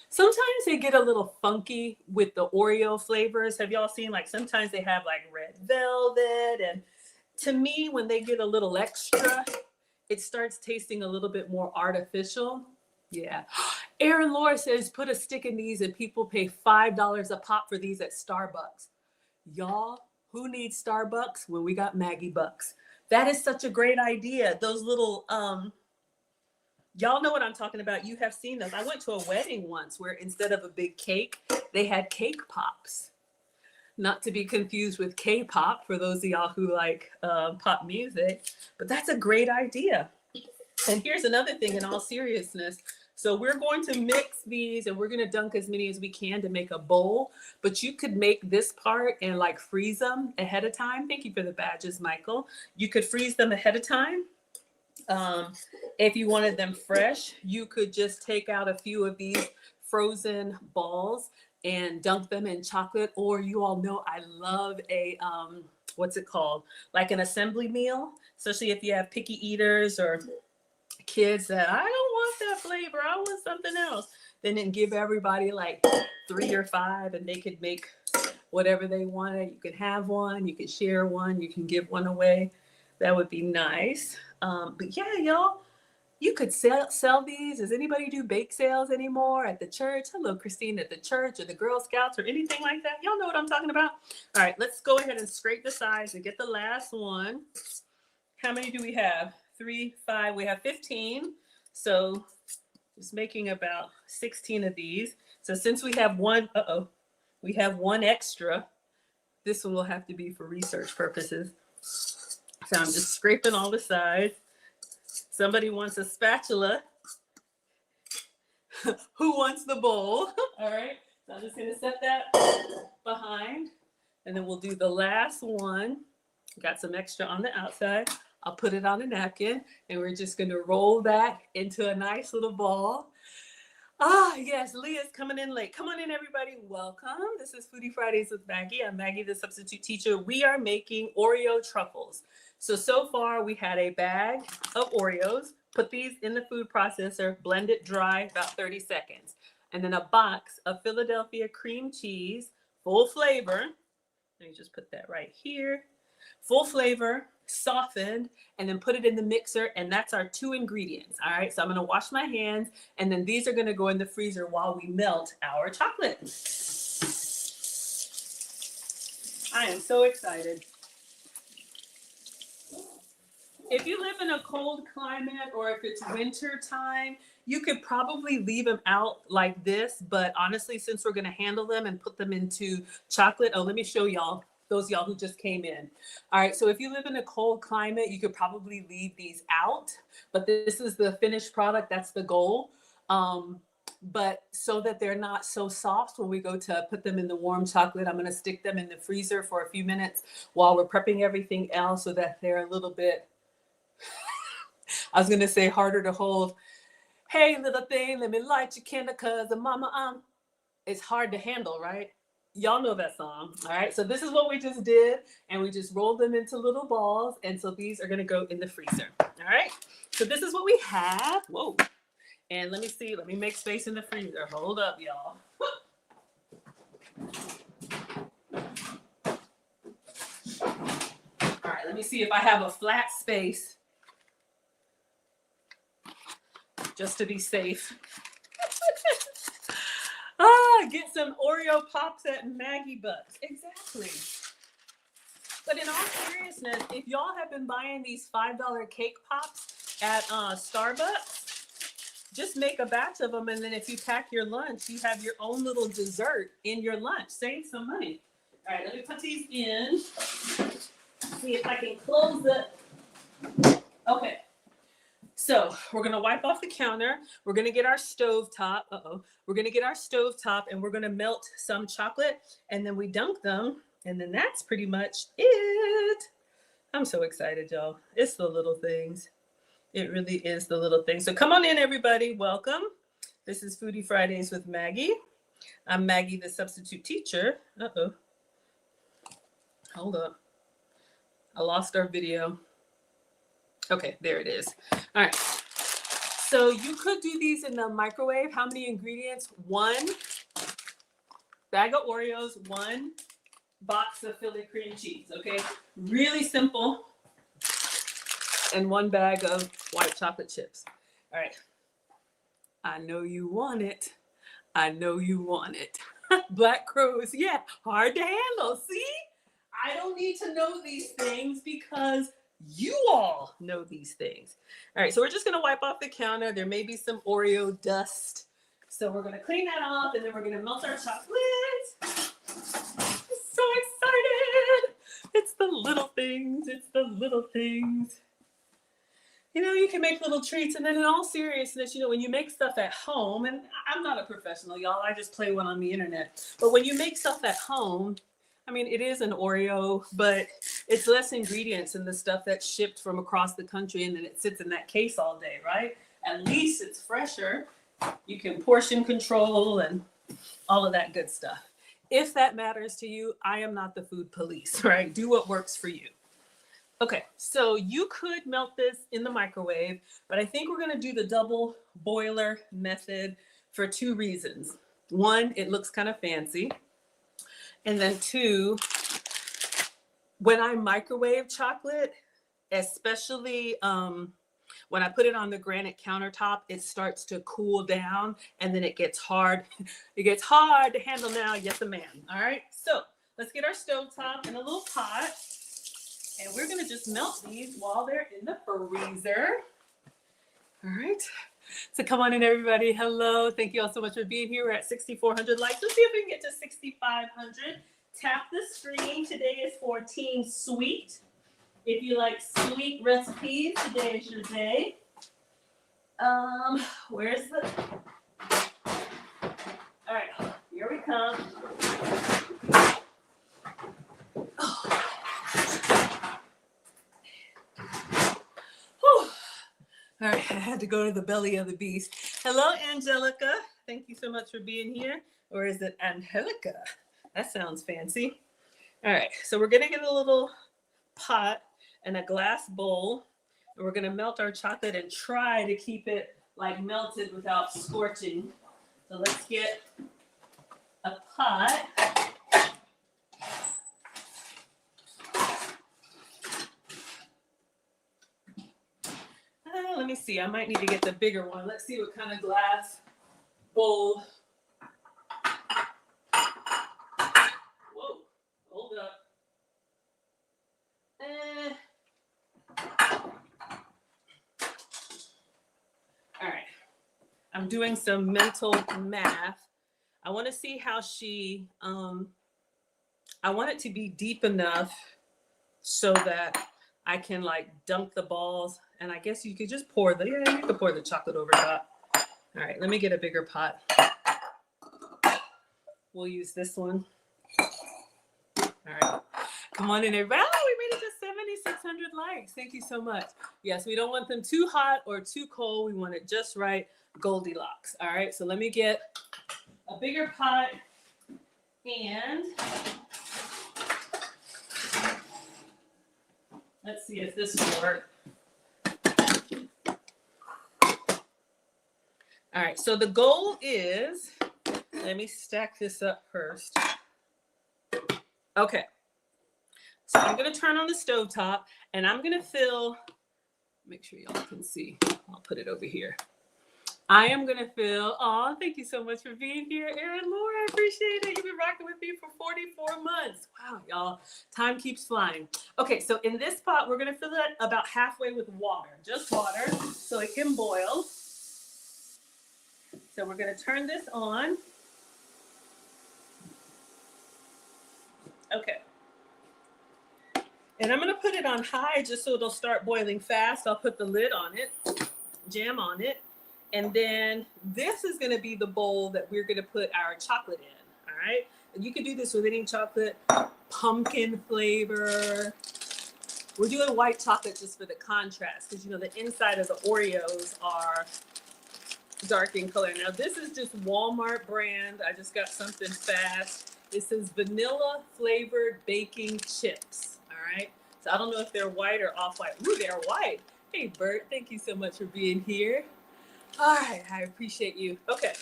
Sometimes they get a little funky with the Oreo flavors. Have y'all seen, like, sometimes they have like red velvet, and to me, when they get a little extra, it starts tasting a little bit more artificial. Yeah. Aaron Laura says, put a stick in these and people pay $5 a pop for these at Starbucks. Y'all, who needs Starbucks when we got Maggie bucks? That is such a great idea. Those little, y'all know what I'm talking about. You have seen those. I went to a wedding once where instead of a big cake, they had cake pops. Not to be confused with K-pop for those of y'all who like pop music, but that's a great idea. And here's another thing in all seriousness. So we're going to mix these and we're going to dunk as many as we can to make a bowl, but you could make this part and like freeze them ahead of time. Thank you for the badges, Michael. You could freeze them ahead of time. If you wanted them fresh, you could just take out a few of these frozen balls and dunk them in chocolate. Or you all know I love a what's it called, like an assembly meal, especially if you have picky eaters or kids that I don't want that flavor, I want something else. Then give everybody like 3 or 5 and they could make whatever they wanted. You can have one, you can share one, you can give one away. That would be nice. But yeah, y'all, you could sell these. Does anybody do bake sales anymore at the church? Hello, Christine, at the church or the Girl Scouts or anything like that. Y'all know what I'm talking about. All right, let's go ahead and scrape the sides and get the last one. How many do we have? 3, 5, we have 15. So just making about 16 of these. So since we have one, we have one extra. This one will have to be for research purposes. So I'm just scraping all the sides. Somebody wants a spatula. Who wants the bowl? All right, so I'm just gonna set that behind, and then we'll do the last one. Got some extra on the outside. I'll put it on a napkin, and we're just gonna roll that into a nice little ball. Yes, Leah's coming in late. Come on in, everybody. Welcome. This is Foodie Fridays with Maggie. I'm Maggie, the substitute teacher. We are making Oreo truffles. So far we had a bag of Oreos, put these in the food processor, blend it dry about 30 seconds. And then a box of Philadelphia cream cheese, full flavor. Let me just put that right here. Full flavor, softened, and then put it in the mixer, and that's our 2 ingredients. All right, so I'm gonna wash my hands, and then these are gonna go in the freezer while we melt our chocolate. I am so excited. If you live in a cold climate or if it's winter time, you could probably leave them out like this, but honestly, since we're gonna handle them and put them into chocolate, let me show y'all. Those of y'all who just came in. All right, so if you live in a cold climate, you could probably leave these out, but this is the finished product, that's the goal. But so that they're not so soft when we go to put them in the warm chocolate, I'm gonna stick them in the freezer for a few minutes while we're prepping everything else so that they're a little bit, I was gonna say harder to hold. Hey, little thing, let me light your candle, cause the mama, it's hard to handle, right? Y'all know that song. All right. So this is what we just did. And we just rolled them into little balls. And so these are going to go in the freezer. All right. So this is what we have. Whoa. And let me see. Let me make space in the freezer. Hold up, y'all. All right. Let me see if I have a flat space just to be safe. Get some Oreo Pops at Maggie Bucks. Exactly. But in all seriousness, if y'all have been buying these $5 cake pops at Starbucks, just make a batch of them. And then if you pack your lunch, you have your own little dessert in your lunch. Save some money. All right, let me put these in. See if I can close it. Okay. So we're going to wipe off the counter. We're going to get our stove top. We're going to get our stove top and we're going to melt some chocolate and then we dunk them. And then that's pretty much it. I'm so excited, y'all. It's the little things. It really is the little things. So come on in, everybody. Welcome. This is Foodie Fridays with Maggie. I'm Maggie, the substitute teacher. Hold up. I lost our video. Okay, there it is. All right. So you could do these in the microwave. How many ingredients? 1 bag of Oreos, 1 box of Philly cream cheese. Okay, really simple. And 1 bag of white chocolate chips. All right. I know you want it. I know you want it. Black crows, yeah, hard to handle. See? I don't need to know these things because you all know these things. All right, so we're just gonna wipe off the counter. There may be some Oreo dust. So we're gonna clean that off and then we're gonna melt our chocolate. I'm so excited. It's the little things, it's the little things. You know, you can make little treats and then in all seriousness, you know, when you make stuff at home, and I'm not a professional, y'all, I just play one on the internet. But when you make stuff at home, I mean, it is an Oreo, but it's less ingredients than the stuff that's shipped from across the country and then it sits in that case all day, right? At least it's fresher. You can portion control and all of that good stuff. If that matters to you, I am not the food police, right? Do what works for you. Okay, so you could melt this in the microwave, but I think we're gonna do the double boiler method for 2 reasons. 1, it looks kind of fancy. And then 2, when I microwave chocolate, especially when I put it on the granite countertop, it starts to cool down and then it gets hard. It gets hard to handle now. Yes, ma'am. All right. So let's get our stovetop in a little pot. And we're going to just melt these while they're in the freezer. All right. So come on in, everybody. Hello. Thank you all so much for being here. We're at 6,400 likes. Let's see if we can get to 6,500. Tap the screen. Today is for Team Sweet. If you like sweet recipes, today is your day. Where's the... All right, here we come. Oh. All right, I had to go to the belly of the beast. Hello, Angelica. Thank you so much for being here. Or is it Angelica? That sounds fancy. All right, so we're gonna get a little pot and a glass bowl, and we're gonna melt our chocolate and try to keep it like melted without scorching. So let's get a pot. Let me see, I might need to get the bigger one. Let's see what kind of glass bowl. Whoa, hold up. All right, I'm doing some mental math. I want to see how she, I want it to be deep enough so that I can like dunk the balls. And I guess you could just pour you could pour the chocolate over top. All right, let me get a bigger pot. We'll use this one. All right, come on in, everybody. Oh, we made it to 7,600 likes. Thank you so much. Yes, we don't want them too hot or too cold. We want it just right, Goldilocks. All right, so let me get a bigger pot And let's see if this will work. All right, so the goal is, let me stack this up first. Okay, so I'm gonna turn on the stovetop and I'm gonna fill, make sure y'all can see, I'll put it over here. I am gonna fill, oh, thank you so much for being here, Erin Moore, I appreciate it. You've been rocking with me for 44 months. Wow, y'all, time keeps flying. Okay, so in this pot, we're gonna fill it about halfway with water, just water, so it can boil. So we're gonna turn this on. Okay. And I'm gonna put it on high just so it'll start boiling fast. I'll put the lid on it, jam on it. And then this is gonna be the bowl that we're gonna put our chocolate in, all right? And you can do this with any chocolate, pumpkin flavor. We're doing white chocolate just for the contrast because you know the inside of the Oreos are dark in color. Now this is just Walmart brand. I just got something fast. It says vanilla flavored baking chips. All right. So I don't know if they're white or off-white. Ooh, they're white. Hey Bert, thank you so much for being here. All right, I appreciate you. Okay,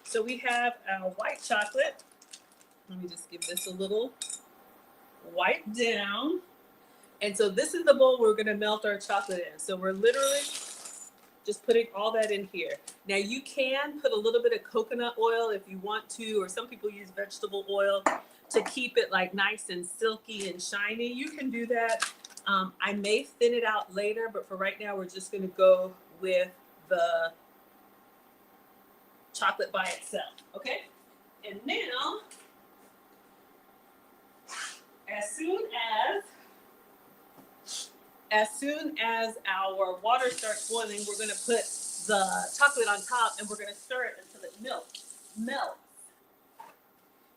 so we have our white chocolate. Let me just give this a little wipe down. And so this is the bowl we're gonna melt our chocolate in. So we're literally just putting all that in here. Now you can put a little bit of coconut oil if you want to, or some people use vegetable oil to keep it like nice and silky and shiny. You can do that. I may thin it out later, but for right now, we're just gonna go with the chocolate by itself, okay? And now, as soon as our water starts boiling, we're gonna put the chocolate on top and we're gonna stir it until it melts.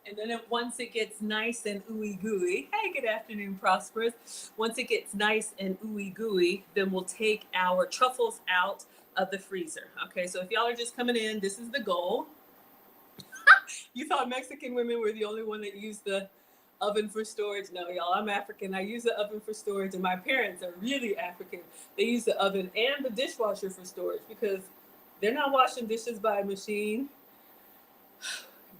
And then once it gets nice and ooey gooey, hey, good afternoon, Prosperous. Once it gets nice and ooey gooey, then we'll take our truffles out of the freezer. Okay, so if y'all are just coming in, this is the goal. You thought Mexican women were the only one that used the oven for storage? No, y'all, I'm African. I use the oven for storage, and my parents are really African. They use the oven and the dishwasher for storage because they're not washing dishes by a machine.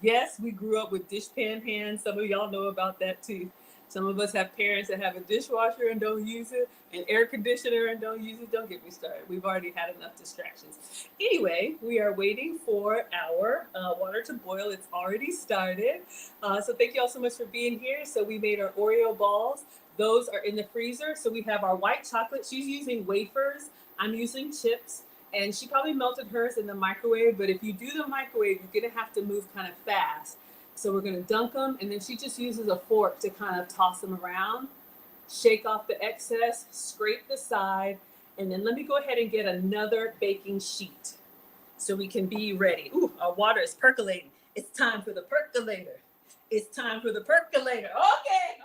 Yes, we grew up with dishpan hands. Some of y'all know about that too. Some of us have parents that have a dishwasher and don't use it, an air conditioner and don't use it. Don't get me started. We've already had enough distractions. Anyway, we are waiting for our water to boil. It's already started. So thank you all so much for being here. So we made our Oreo balls. Those are in the freezer. So we have our white chocolate. She's using wafers. I'm using chips. And she probably melted hers in the microwave. But if you do the microwave, you're going to have to move kind of fast. So we're going to dunk them. And then she just uses a fork to kind of toss them around. Shake off the excess. Scrape the side. And then let me go ahead and get another baking sheet so we can be ready. Ooh, our water is percolating. It's time for the percolator. It's time for the percolator. Okay,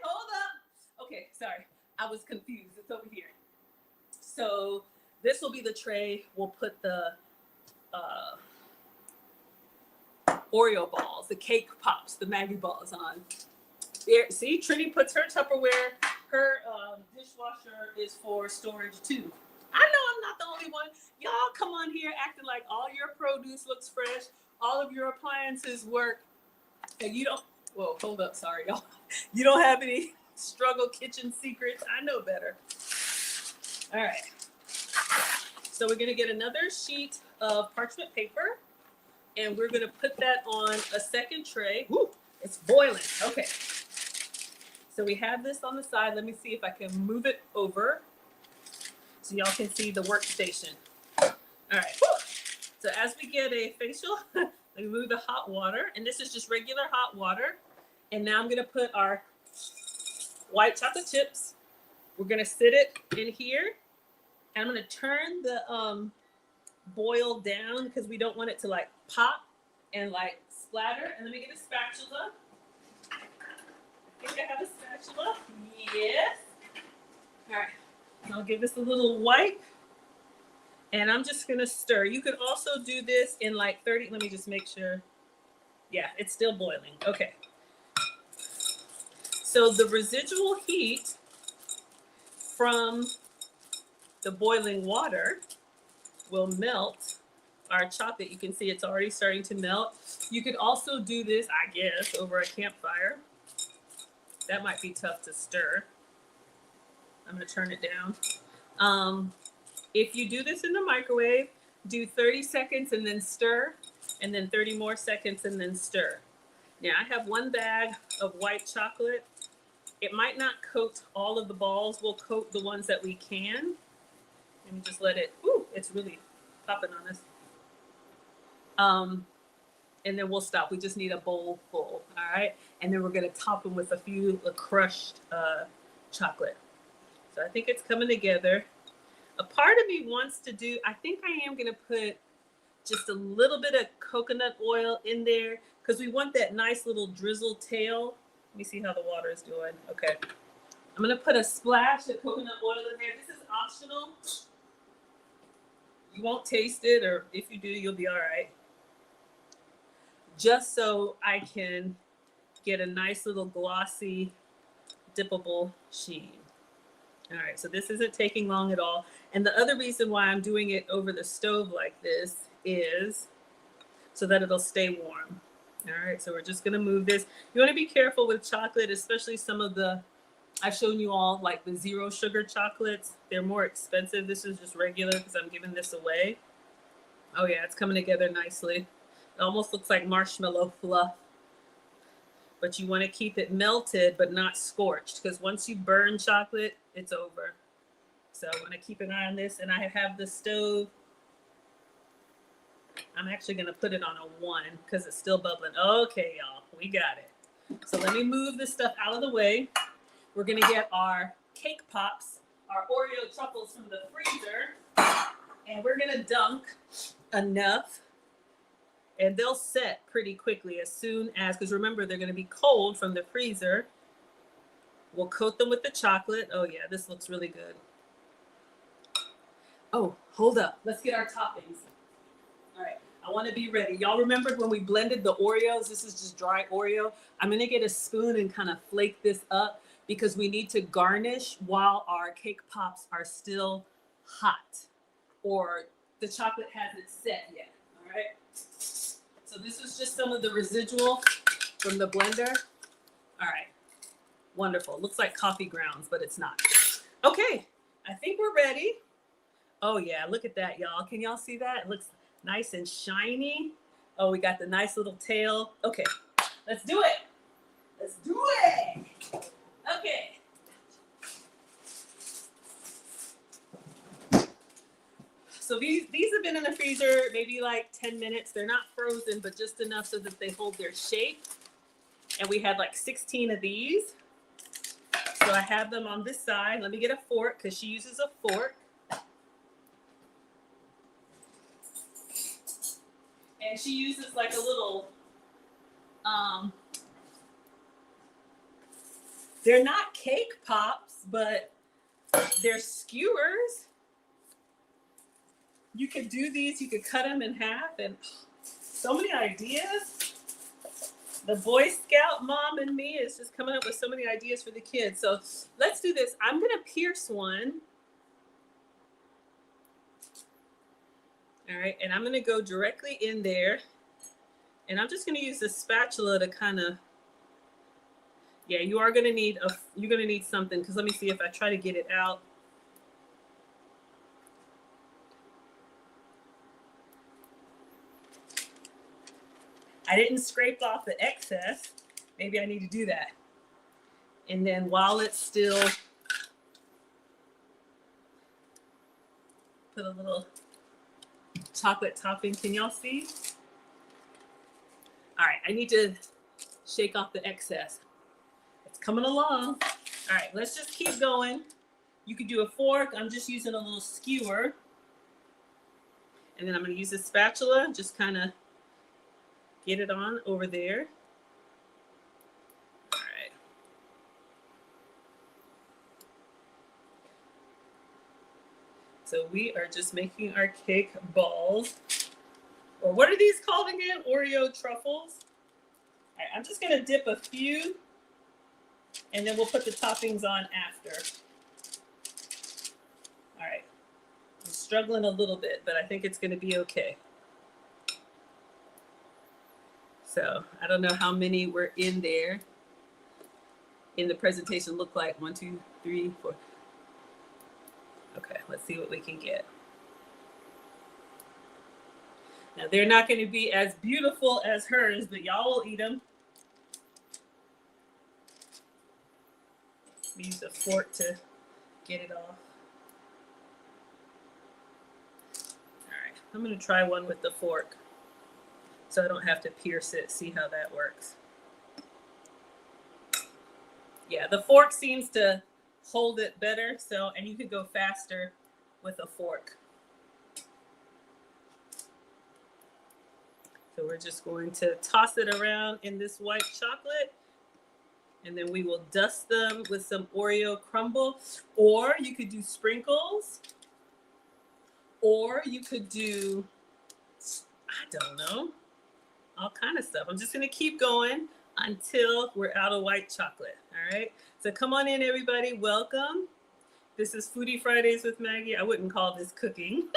hold up. Okay, sorry. I was confused. It's over here. So this will be the tray. We'll put the Oreo balls, the cake pops, the Maggie balls on. There, see, Trini puts her Tupperware. Her dishwasher is for storage too. I know I'm not the only one. Y'all come on here acting like all your produce looks fresh, all of your appliances work, and you don't. Whoa, hold up, sorry, y'all. You don't have any struggle kitchen secrets. I know better. All right. So we're gonna get another sheet of parchment paper, and we're gonna put that on a second tray. Ooh, it's boiling. Okay. So we have this on the side. Let me see if I can move it over so y'all can see the workstation. All right. Woo. So as we get a facial, let me move the hot water, and this is just regular hot water. And now I'm gonna put our white chocolate chips. We're gonna sit it in here. And I'm gonna turn the boil down because we don't want it to like pop and like splatter. And let me get a spatula. I think I have a spatula. Yes. All right. I'll give this a little wipe. And I'm just gonna stir. You could also do this in like 30. Let me just make sure. Yeah, it's still boiling. Okay. So the residual heat from the boiling water will melt our chocolate. You can see it's already starting to melt. You could also do this, I guess, over a campfire. That might be tough to stir. I'm going to turn it down. If you do this in the microwave, do 30 seconds and then stir, and then 30 more seconds and then stir. Now, I have one bag of white chocolate. It might not coat all of the balls. We'll coat the ones that we can. Let me just let it, ooh, it's really popping on us. And then we'll stop. We just need a bowl full, all right? And then we're gonna top them with a few crushed chocolate. So I think it's coming together. A part of me wants to do, I think I am gonna put just a little bit of coconut oil in there because we want that nice little drizzle tail. Let me see how the water is doing. Okay. I'm gonna put a splash of coconut oil in there. This is optional. You won't taste it, or if you do, you'll be all right. Just so I can get a nice little glossy, dippable sheen. All right, so this isn't taking long at all. And the other reason why I'm doing it over the stove like this is so that it'll stay warm. All right, so we're just gonna move this. You wanna be careful with chocolate, especially some of the, I've shown you all like the 0 sugar chocolates. They're more expensive. This is just regular because I'm giving this away. Oh yeah, it's coming together nicely. It almost looks like marshmallow fluff. But you want to keep it melted but not scorched, because once you burn chocolate, it's over. So I want to keep an eye on this, and I have the stove. I'm actually going to put it on a 1 because it's still bubbling. Okay, y'all, we got it. So let me move this stuff out of the way. We're going to get our cake pops, our Oreo truffles from the freezer, and we're going to dunk enough. And they'll set pretty quickly as soon as, because remember, they're going to be cold from the freezer. We'll coat them with the chocolate. Oh yeah, this looks really good. Oh, hold up. Let's get our toppings. All right, I want to be ready. Y'all remembered when we blended the Oreos? This is just dry Oreo. I'm going to get a spoon and kind of flake this up because we need to garnish while our cake pops are still hot, or the chocolate hasn't set yet. All right. So this is just some of the residual from the blender. All right, wonderful. Looks like coffee grounds, but it's not. Okay, I think we're ready. Oh yeah, look at that, y'all. Can y'all see that? It looks nice and shiny. Oh, we got the nice little tail. Okay, let's do it. Let's do it. Okay. So these have been in the freezer maybe like 10 minutes. They're not frozen, but just enough so that they hold their shape. And we had like 16 of these. So I have them on this side. Let me get a fork because she uses a fork. And she uses like a little, they're not cake pops, but they're skewers. You could do these, you could cut them in half, and so many ideas. The Boy Scout mom and me is just coming up with so many ideas for the kids. So let's do this. I'm gonna pierce one. All right, and I'm gonna go directly in there. And I'm just gonna use the spatula to kind of, yeah, you're gonna need something, because let me see if I try to get it out. I didn't scrape off the excess. Maybe I need to do that. And then while it's still, put a little chocolate topping. Can y'all see? All right, I need to shake off the excess. It's coming along. All right, let's just keep going. You could do a fork. I'm just using a little skewer. And then I'm gonna use a spatula, just kind of get it on over there. All right. So we are just making our cake balls. Or what are these called again? Oreo truffles. right, I'm just gonna dip a few and then we'll put the toppings on after. All right, I'm struggling a little bit, but I think it's gonna be okay. So I don't know how many were in there in the presentation. Look like 1, 2, 3, 4. Okay, let's see what we can get. Now they're not going to be as beautiful as hers, but y'all will eat them. Use a fork to get it off. All right, I'm going to try one with the fork so I don't have to pierce it. See how that works. Yeah, the fork seems to hold it better. So, and you could go faster with a fork. So we're just going to toss it around in this white chocolate. And then we will dust them with some Oreo crumble. Or you could do sprinkles. Or you could do, I don't know, all kind of stuff. I'm just going to keep going until we're out of white chocolate. All right. So come on in, everybody. Welcome. This is Foodie Fridays with Maggie. I wouldn't call this cooking,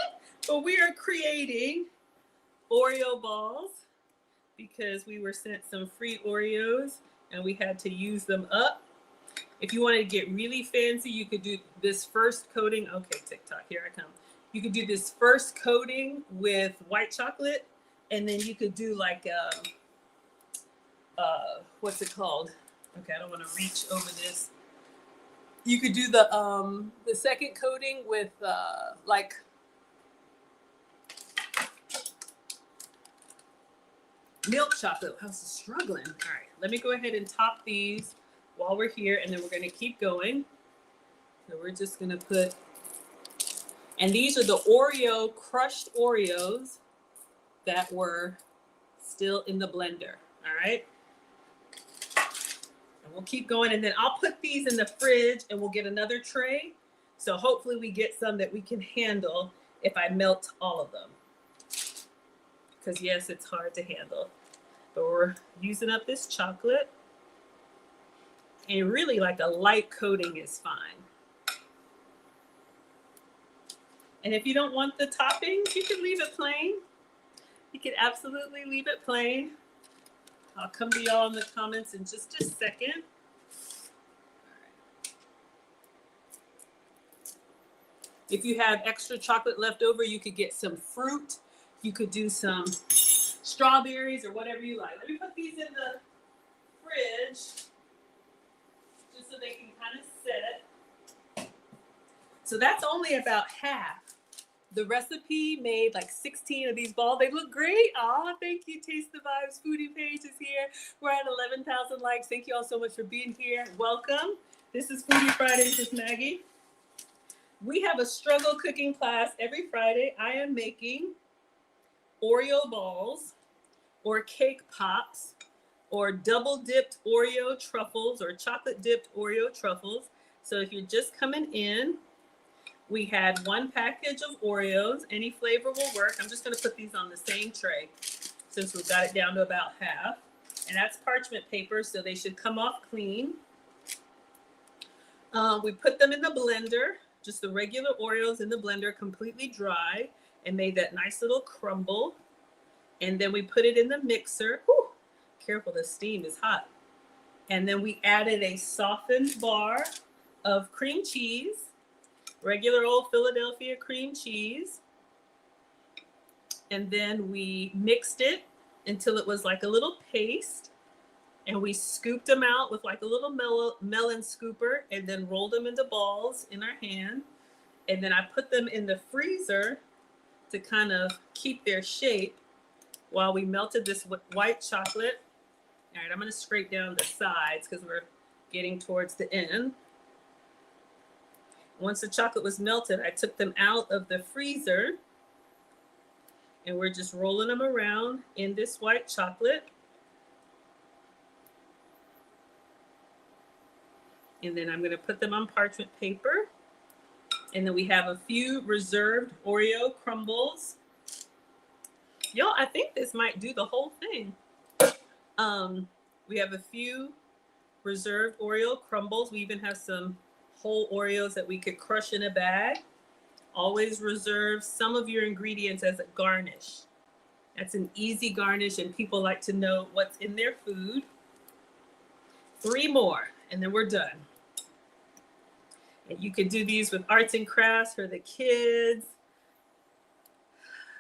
but we are creating Oreo balls because we were sent some free Oreos and we had to use them up. If you wanted to get really fancy, you could do this first coating. Okay, TikTok, here I come. You could do this first coating with white chocolate, and then you could do like what's it called? Okay, I don't want to reach over this. You could do the second coating with like milk chocolate. I was struggling. All right, let me go ahead and top these while we're here, and then we're going to keep going. So we're just going to put, and these are the Oreo, crushed Oreos that were still in the blender. All right. And we'll keep going, and then I'll put these in the fridge and we'll get another tray. So hopefully we get some that we can handle if I melt all of them. Because yes, it's hard to handle. But we're using up this chocolate. And really like a light coating is fine. And if you don't want the toppings, you can leave it plain. You can absolutely leave it plain. I'll come to y'all in the comments in just a second. If you have extra chocolate left over, you could get some fruit. You could do some strawberries or whatever you like. Let me put these in the fridge just so they can kind of sit. So that's only about half. The recipe made like 16 of these balls. They look great. Aw, thank you. Taste the Vibes Foodie page is here. We're at 11,000 likes. Thank you all so much for being here. Welcome. This is Foodie Fridays with Maggie. We have a struggle cooking class every Friday. I am making Oreo balls or cake pops or double dipped Oreo truffles or chocolate dipped Oreo truffles. So if you're just coming in, we had one package of Oreos. Any flavor will work. I'm just going to put these on the same tray since we've got it down to about half. And that's parchment paper, so they should come off clean. We put them in the blender, just the regular Oreos in the blender, completely dry, and made that nice little crumble. And then we put it in the mixer. Whew, careful, the steam is hot. And then we added a softened bar of cream cheese. Regular old Philadelphia cream cheese. And then we mixed it until it was like a little paste. And we scooped them out with like a little melon scooper and then rolled them into balls in our hand. And then I put them in the freezer to kind of keep their shape while we melted this white chocolate. All right, I'm going to scrape down the sides because we're getting towards the end. Once the chocolate was melted, I took them out of the freezer and we're just rolling them around in this white chocolate. And then I'm going to put them on parchment paper. And then we have a few reserved Oreo crumbles. Y'all, I think this might do the whole thing. We have a few reserved Oreo crumbles. We even have some whole Oreos that we could crush in a bag. Always reserve some of your ingredients as a garnish. That's an easy garnish, and people like to know what's in their food. 3 more, and then we're done. And you could do these with arts and crafts for the kids.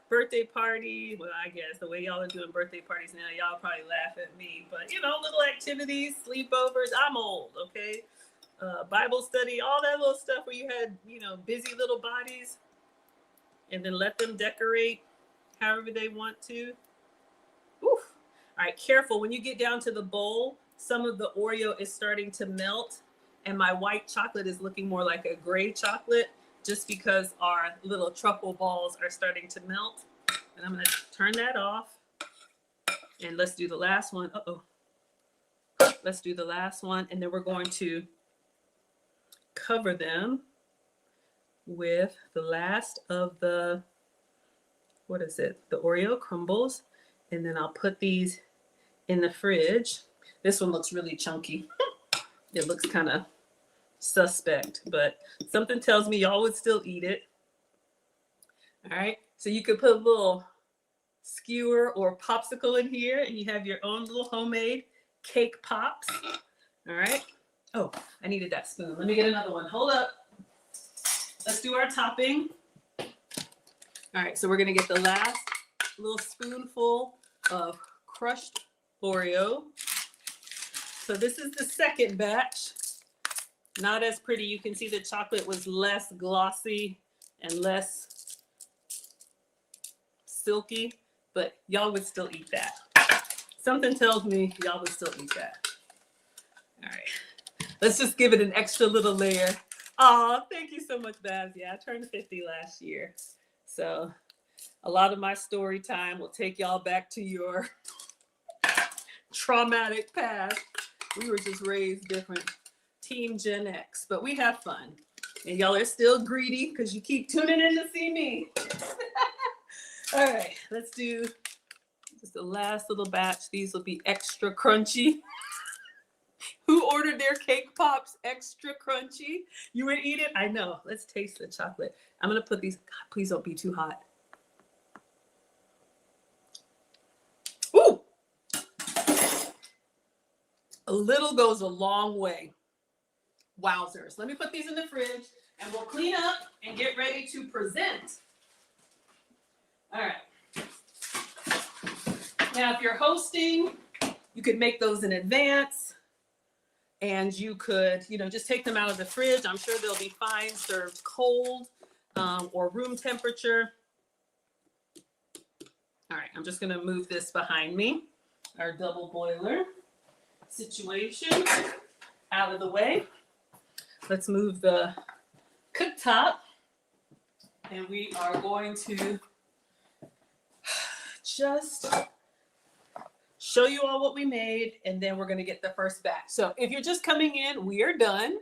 Birthday party. Well, I guess the way y'all are doing birthday parties now, y'all probably laugh at me. But, you know, little activities, sleepovers. I'm old, okay? Bible study, all that little stuff where you had, you know, busy little bodies. And then let them decorate however they want to. Oof. All right, careful. When you get down to the bowl, some of the Oreo is starting to melt. And my white chocolate is looking more like a gray chocolate, just because our little truffle balls are starting to melt. And I'm going to turn that off. And let's do the last one. Let's do the last one. And then we're going to cover them with the last of the, what is it? The Oreo crumbles. And then I'll put these in the fridge. This one looks really chunky. It looks kind of suspect, but something tells me y'all would still eat it. All right, so you could put a little skewer or popsicle in here, and you have your own little homemade cake pops. All right. Oh, I needed that spoon. Let me get another one. Hold up. Let's do our topping. All right, so we're gonna get the last little spoonful of crushed Oreo. So this is the second batch. Not as pretty. You can see the chocolate was less glossy and less silky, but y'all would still eat that. Something tells me y'all would still eat that. All right. Let's just give it an extra little layer. Oh, thank you so much, Baz. Yeah, I turned 50 last year. So a lot of my story time will take y'all back to your traumatic past. We were just raised different. Team Gen X, but we have fun. And y'all are still greedy because you keep tuning in to see me. All right, let's do just the last little batch. These will be extra crunchy. Who ordered their cake pops extra crunchy? You would eat it? I know. Let's taste the chocolate. I'm going to put these, God, please don't be too hot. Ooh! A little goes a long way. Wowzers. Let me put these in the fridge and we'll clean up and get ready to present. All right. Now, if you're hosting, you could make those in advance and you could, you know, just take them out of the fridge. I'm sure they'll be fine served cold or room temperature. All right. I'm just going to move this behind me. Our double boiler situation out of the way. Let's move the cooktop, and we are going to just show you all what we made, and then we're going to get the first batch. So if you're just coming in, we are done,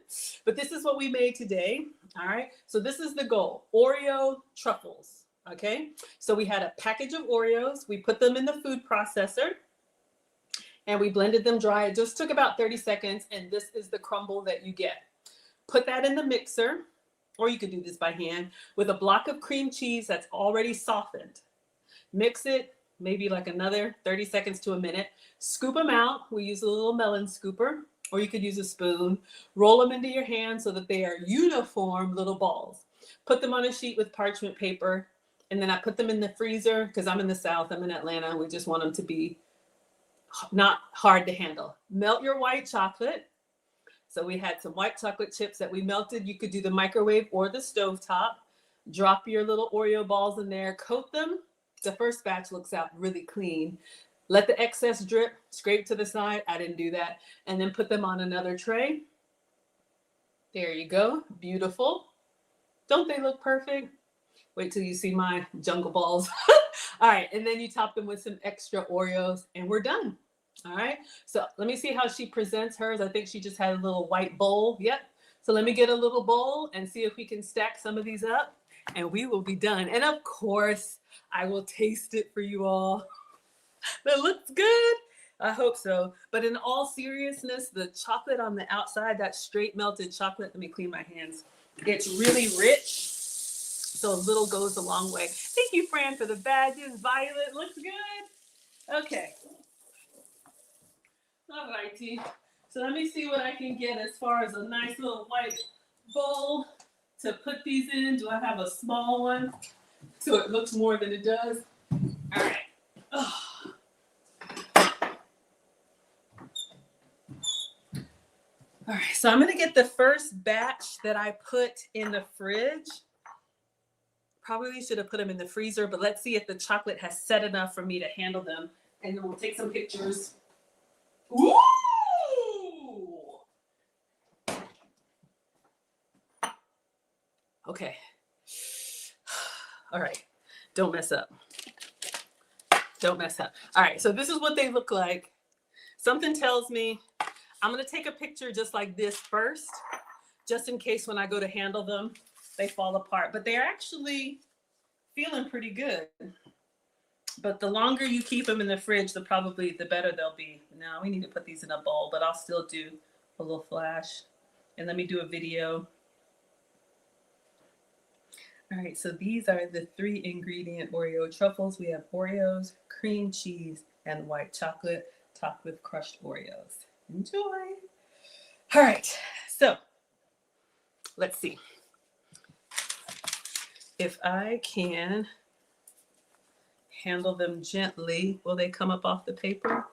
but this is what we made today. All right, so this is the goal: Oreo truffles. Okay, so we had a package of Oreos. We put them in the food processor, and we blended them dry. It just took about 30 seconds, and this is the crumble that you get. Put that in the mixer, or you could do this by hand, with a block of cream cheese that's already softened. Mix it, maybe like another 30 seconds to a minute. Scoop them out. We use a little melon scooper, or you could use a spoon. Roll them into your hand so that they are uniform little balls. Put them on a sheet with parchment paper, and then I put them in the freezer because I'm in the South. I'm in Atlanta. We just want them to be not hard to handle. Melt your white chocolate. So we had some white chocolate chips that we melted. You could do the microwave or the stovetop. Drop your little Oreo balls in there, coat them. The first batch looks out really clean. Let the excess drip, scrape to the side. I didn't do that. And then put them on another tray. There you go. Beautiful. Don't they look perfect? Wait till you see my jungle balls. All right. And then you top them with some extra Oreos and we're done. All right, so let me see how she presents hers. I think she just had a little white bowl. Yep. So let me get a little bowl and see if we can stack some of these up and we will be done. And of course, I will taste it for you all. That looks good. I hope so. But in all seriousness, the chocolate on the outside, that straight melted chocolate, let me clean my hands. It's really rich. So a little goes a long way. Thank you, Fran, for the badges. Violet looks good. Okay. All righty. So let me see what I can get as far as a nice little white bowl to put these in. Do I have a small one so it looks more than it does? All right. Oh. All right, so I'm gonna get the first batch that I put in the fridge. Probably should have put them in the freezer, but let's see if the chocolate has set enough for me to handle them. And then we'll take some pictures. Ooh! Okay. All right, don't mess up. Don't mess up. All right, so this is what they look like. Something tells me I'm gonna take a picture just like this first, just in case when I go to handle them, they fall apart. But they're actually feeling pretty good. But the longer you keep them in the fridge, the better they'll be. Now we need to put these in a bowl, but I'll still do a little flash. And let me do a video. All right, so these are the 3 ingredient Oreo truffles. We have Oreos, cream cheese, and white chocolate topped with crushed Oreos. Enjoy. All right, so let's see if I can handle them gently. Will they come up off the paper?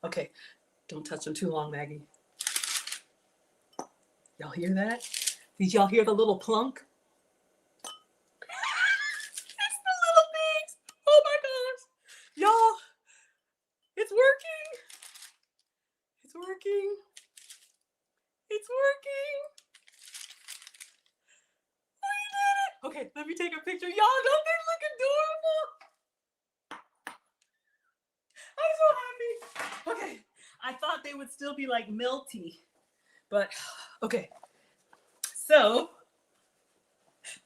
Okay, don't touch them too long, Maggie. Y'all hear that? Did y'all hear the little plunk? It's the little things. Oh my gosh. Y'all, it's working. It's working. It's working. We did it. Okay, let me take a picture. Y'all, don't they look adorable? I'm so happy. Okay, I thought they would still be like melty, but okay. So,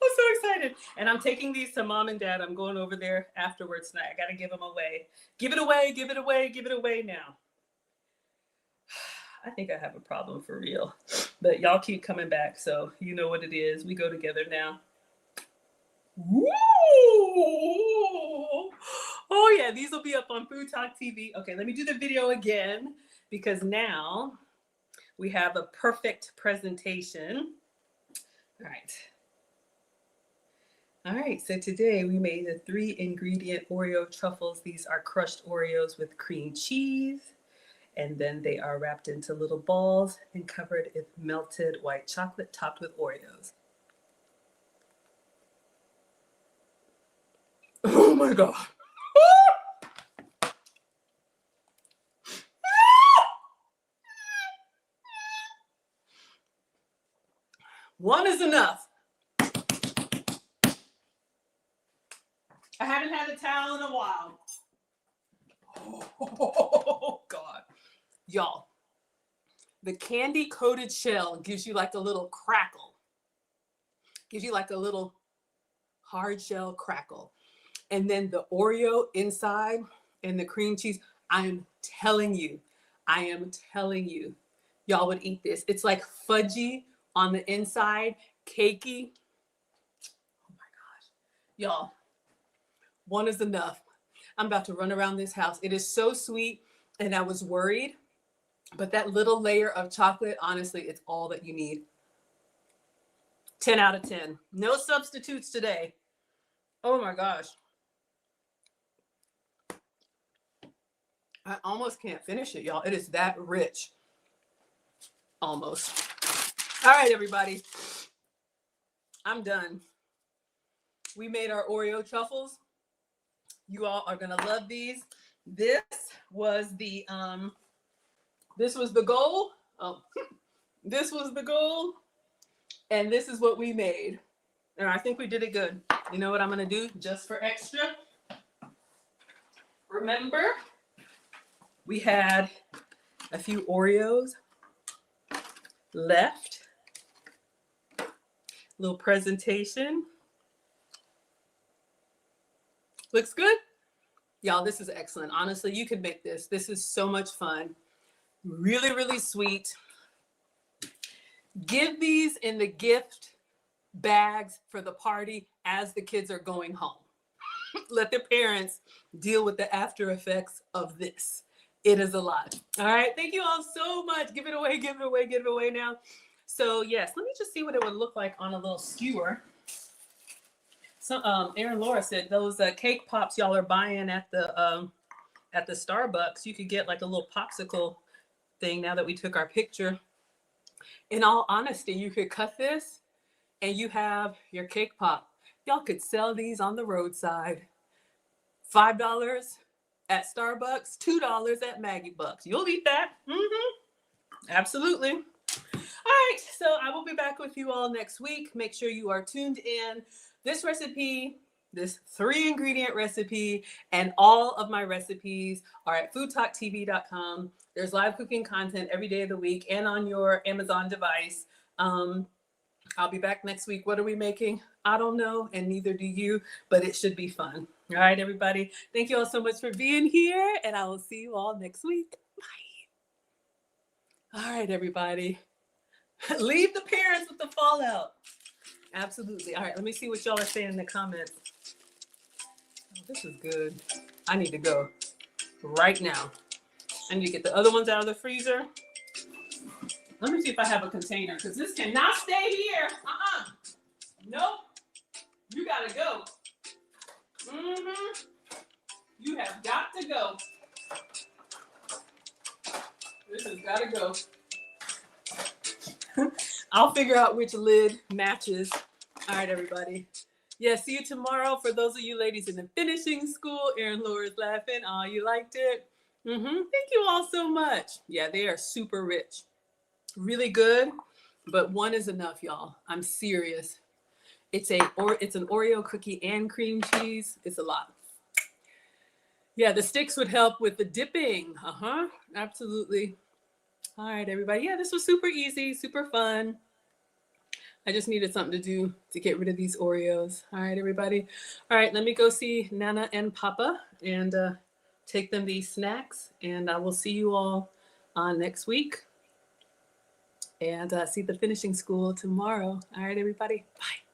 I'm so excited. And I'm taking these to mom and dad. I'm going over there afterwards tonight. I got to give them away. Give it away, give it away, give it away now. I think I have a problem for real. But y'all keep coming back, so you know what it is. We go together now. Woo! Oh yeah, these will be up on Food Talk TV. Okay, let me do the video again because now we have a perfect presentation. All right. All right, so today we made the 3 ingredient Oreo truffles. These are crushed Oreos with cream cheese, and then they are wrapped into little balls and covered with melted white chocolate topped with Oreos. Oh my God. One is enough. I haven't had a towel in a while. Oh God. Y'all, the candy coated shell gives you like a little crackle. Gives you like a little hard shell crackle. And then the Oreo inside and the cream cheese, I am telling you, y'all would eat this. It's like fudgy on the inside, cakey. Oh my gosh. Y'all, one is enough. I'm about to run around this house. It is so sweet, and I was worried, but that little layer of chocolate, honestly, it's all that you need. 10 out of 10. No substitutes today. Oh my gosh. I almost can't finish it, y'all. It is that rich. Almost. All right, everybody. I'm done. We made our Oreo truffles. You all are gonna love these. This was the goal. Oh, this was the goal. And this is what we made. And I think we did it good. You know what I'm gonna do just for extra? Remember, we had a few Oreos left. Little presentation. Looks good? Y'all, this is excellent. Honestly, you could make this. This is so much fun. Really, really sweet. Give these in the gift bags for the party as the kids are going home. Let their parents deal with the after effects of this. It is a lot. All right. Thank you all so much. Give it away, give it away, give it away now. So yes, let me just see what it would look like on a little skewer. So Aaron Laura said those cake pops y'all are buying at the Starbucks, you could get like a little popsicle thing now that we took our picture. In all honesty, you could cut this and you have your cake pop. Y'all could sell these on the roadside. $5 at Starbucks, $2 at Maggie Bucks. You'll eat that. Absolutely. All right, so I will be back with you all next week. Make sure you are tuned in. This recipe, this 3-ingredient recipe, and all of my recipes are at foodtalktv.com. There's live cooking content every day of the week and on your Amazon device. I'll be back next week. What are we making? I don't know, and neither do you, but it should be fun. All right, everybody. Thank you all so much for being here, and I will see you all next week. Bye. All right, everybody. Leave the parents with the fallout. Absolutely. All right, let me see what y'all are saying in the comments. Oh, this is good. I need to go right now. I need to get the other ones out of the freezer. Let me see if I have a container, because this cannot stay here. Nope. You gotta go. You have got to go. This has got to go. I'll figure out which lid matches. All right, everybody. Yeah, see you tomorrow. For those of you ladies in the finishing school, Erin Laura's laughing. Oh, you liked it? Thank you all so much. Yeah, they are super rich. Really good, but one is enough, y'all. I'm serious. It's an Oreo cookie and cream cheese. It's a lot. Yeah, the sticks would help with the dipping. Absolutely. All right, everybody. Yeah, this was super easy, super fun. I just needed something to do to get rid of these Oreos. All right, everybody. All right, let me go see Nana and Papa and take them these snacks. And I will see you all next week and see the finishing school tomorrow. All right, everybody. Bye.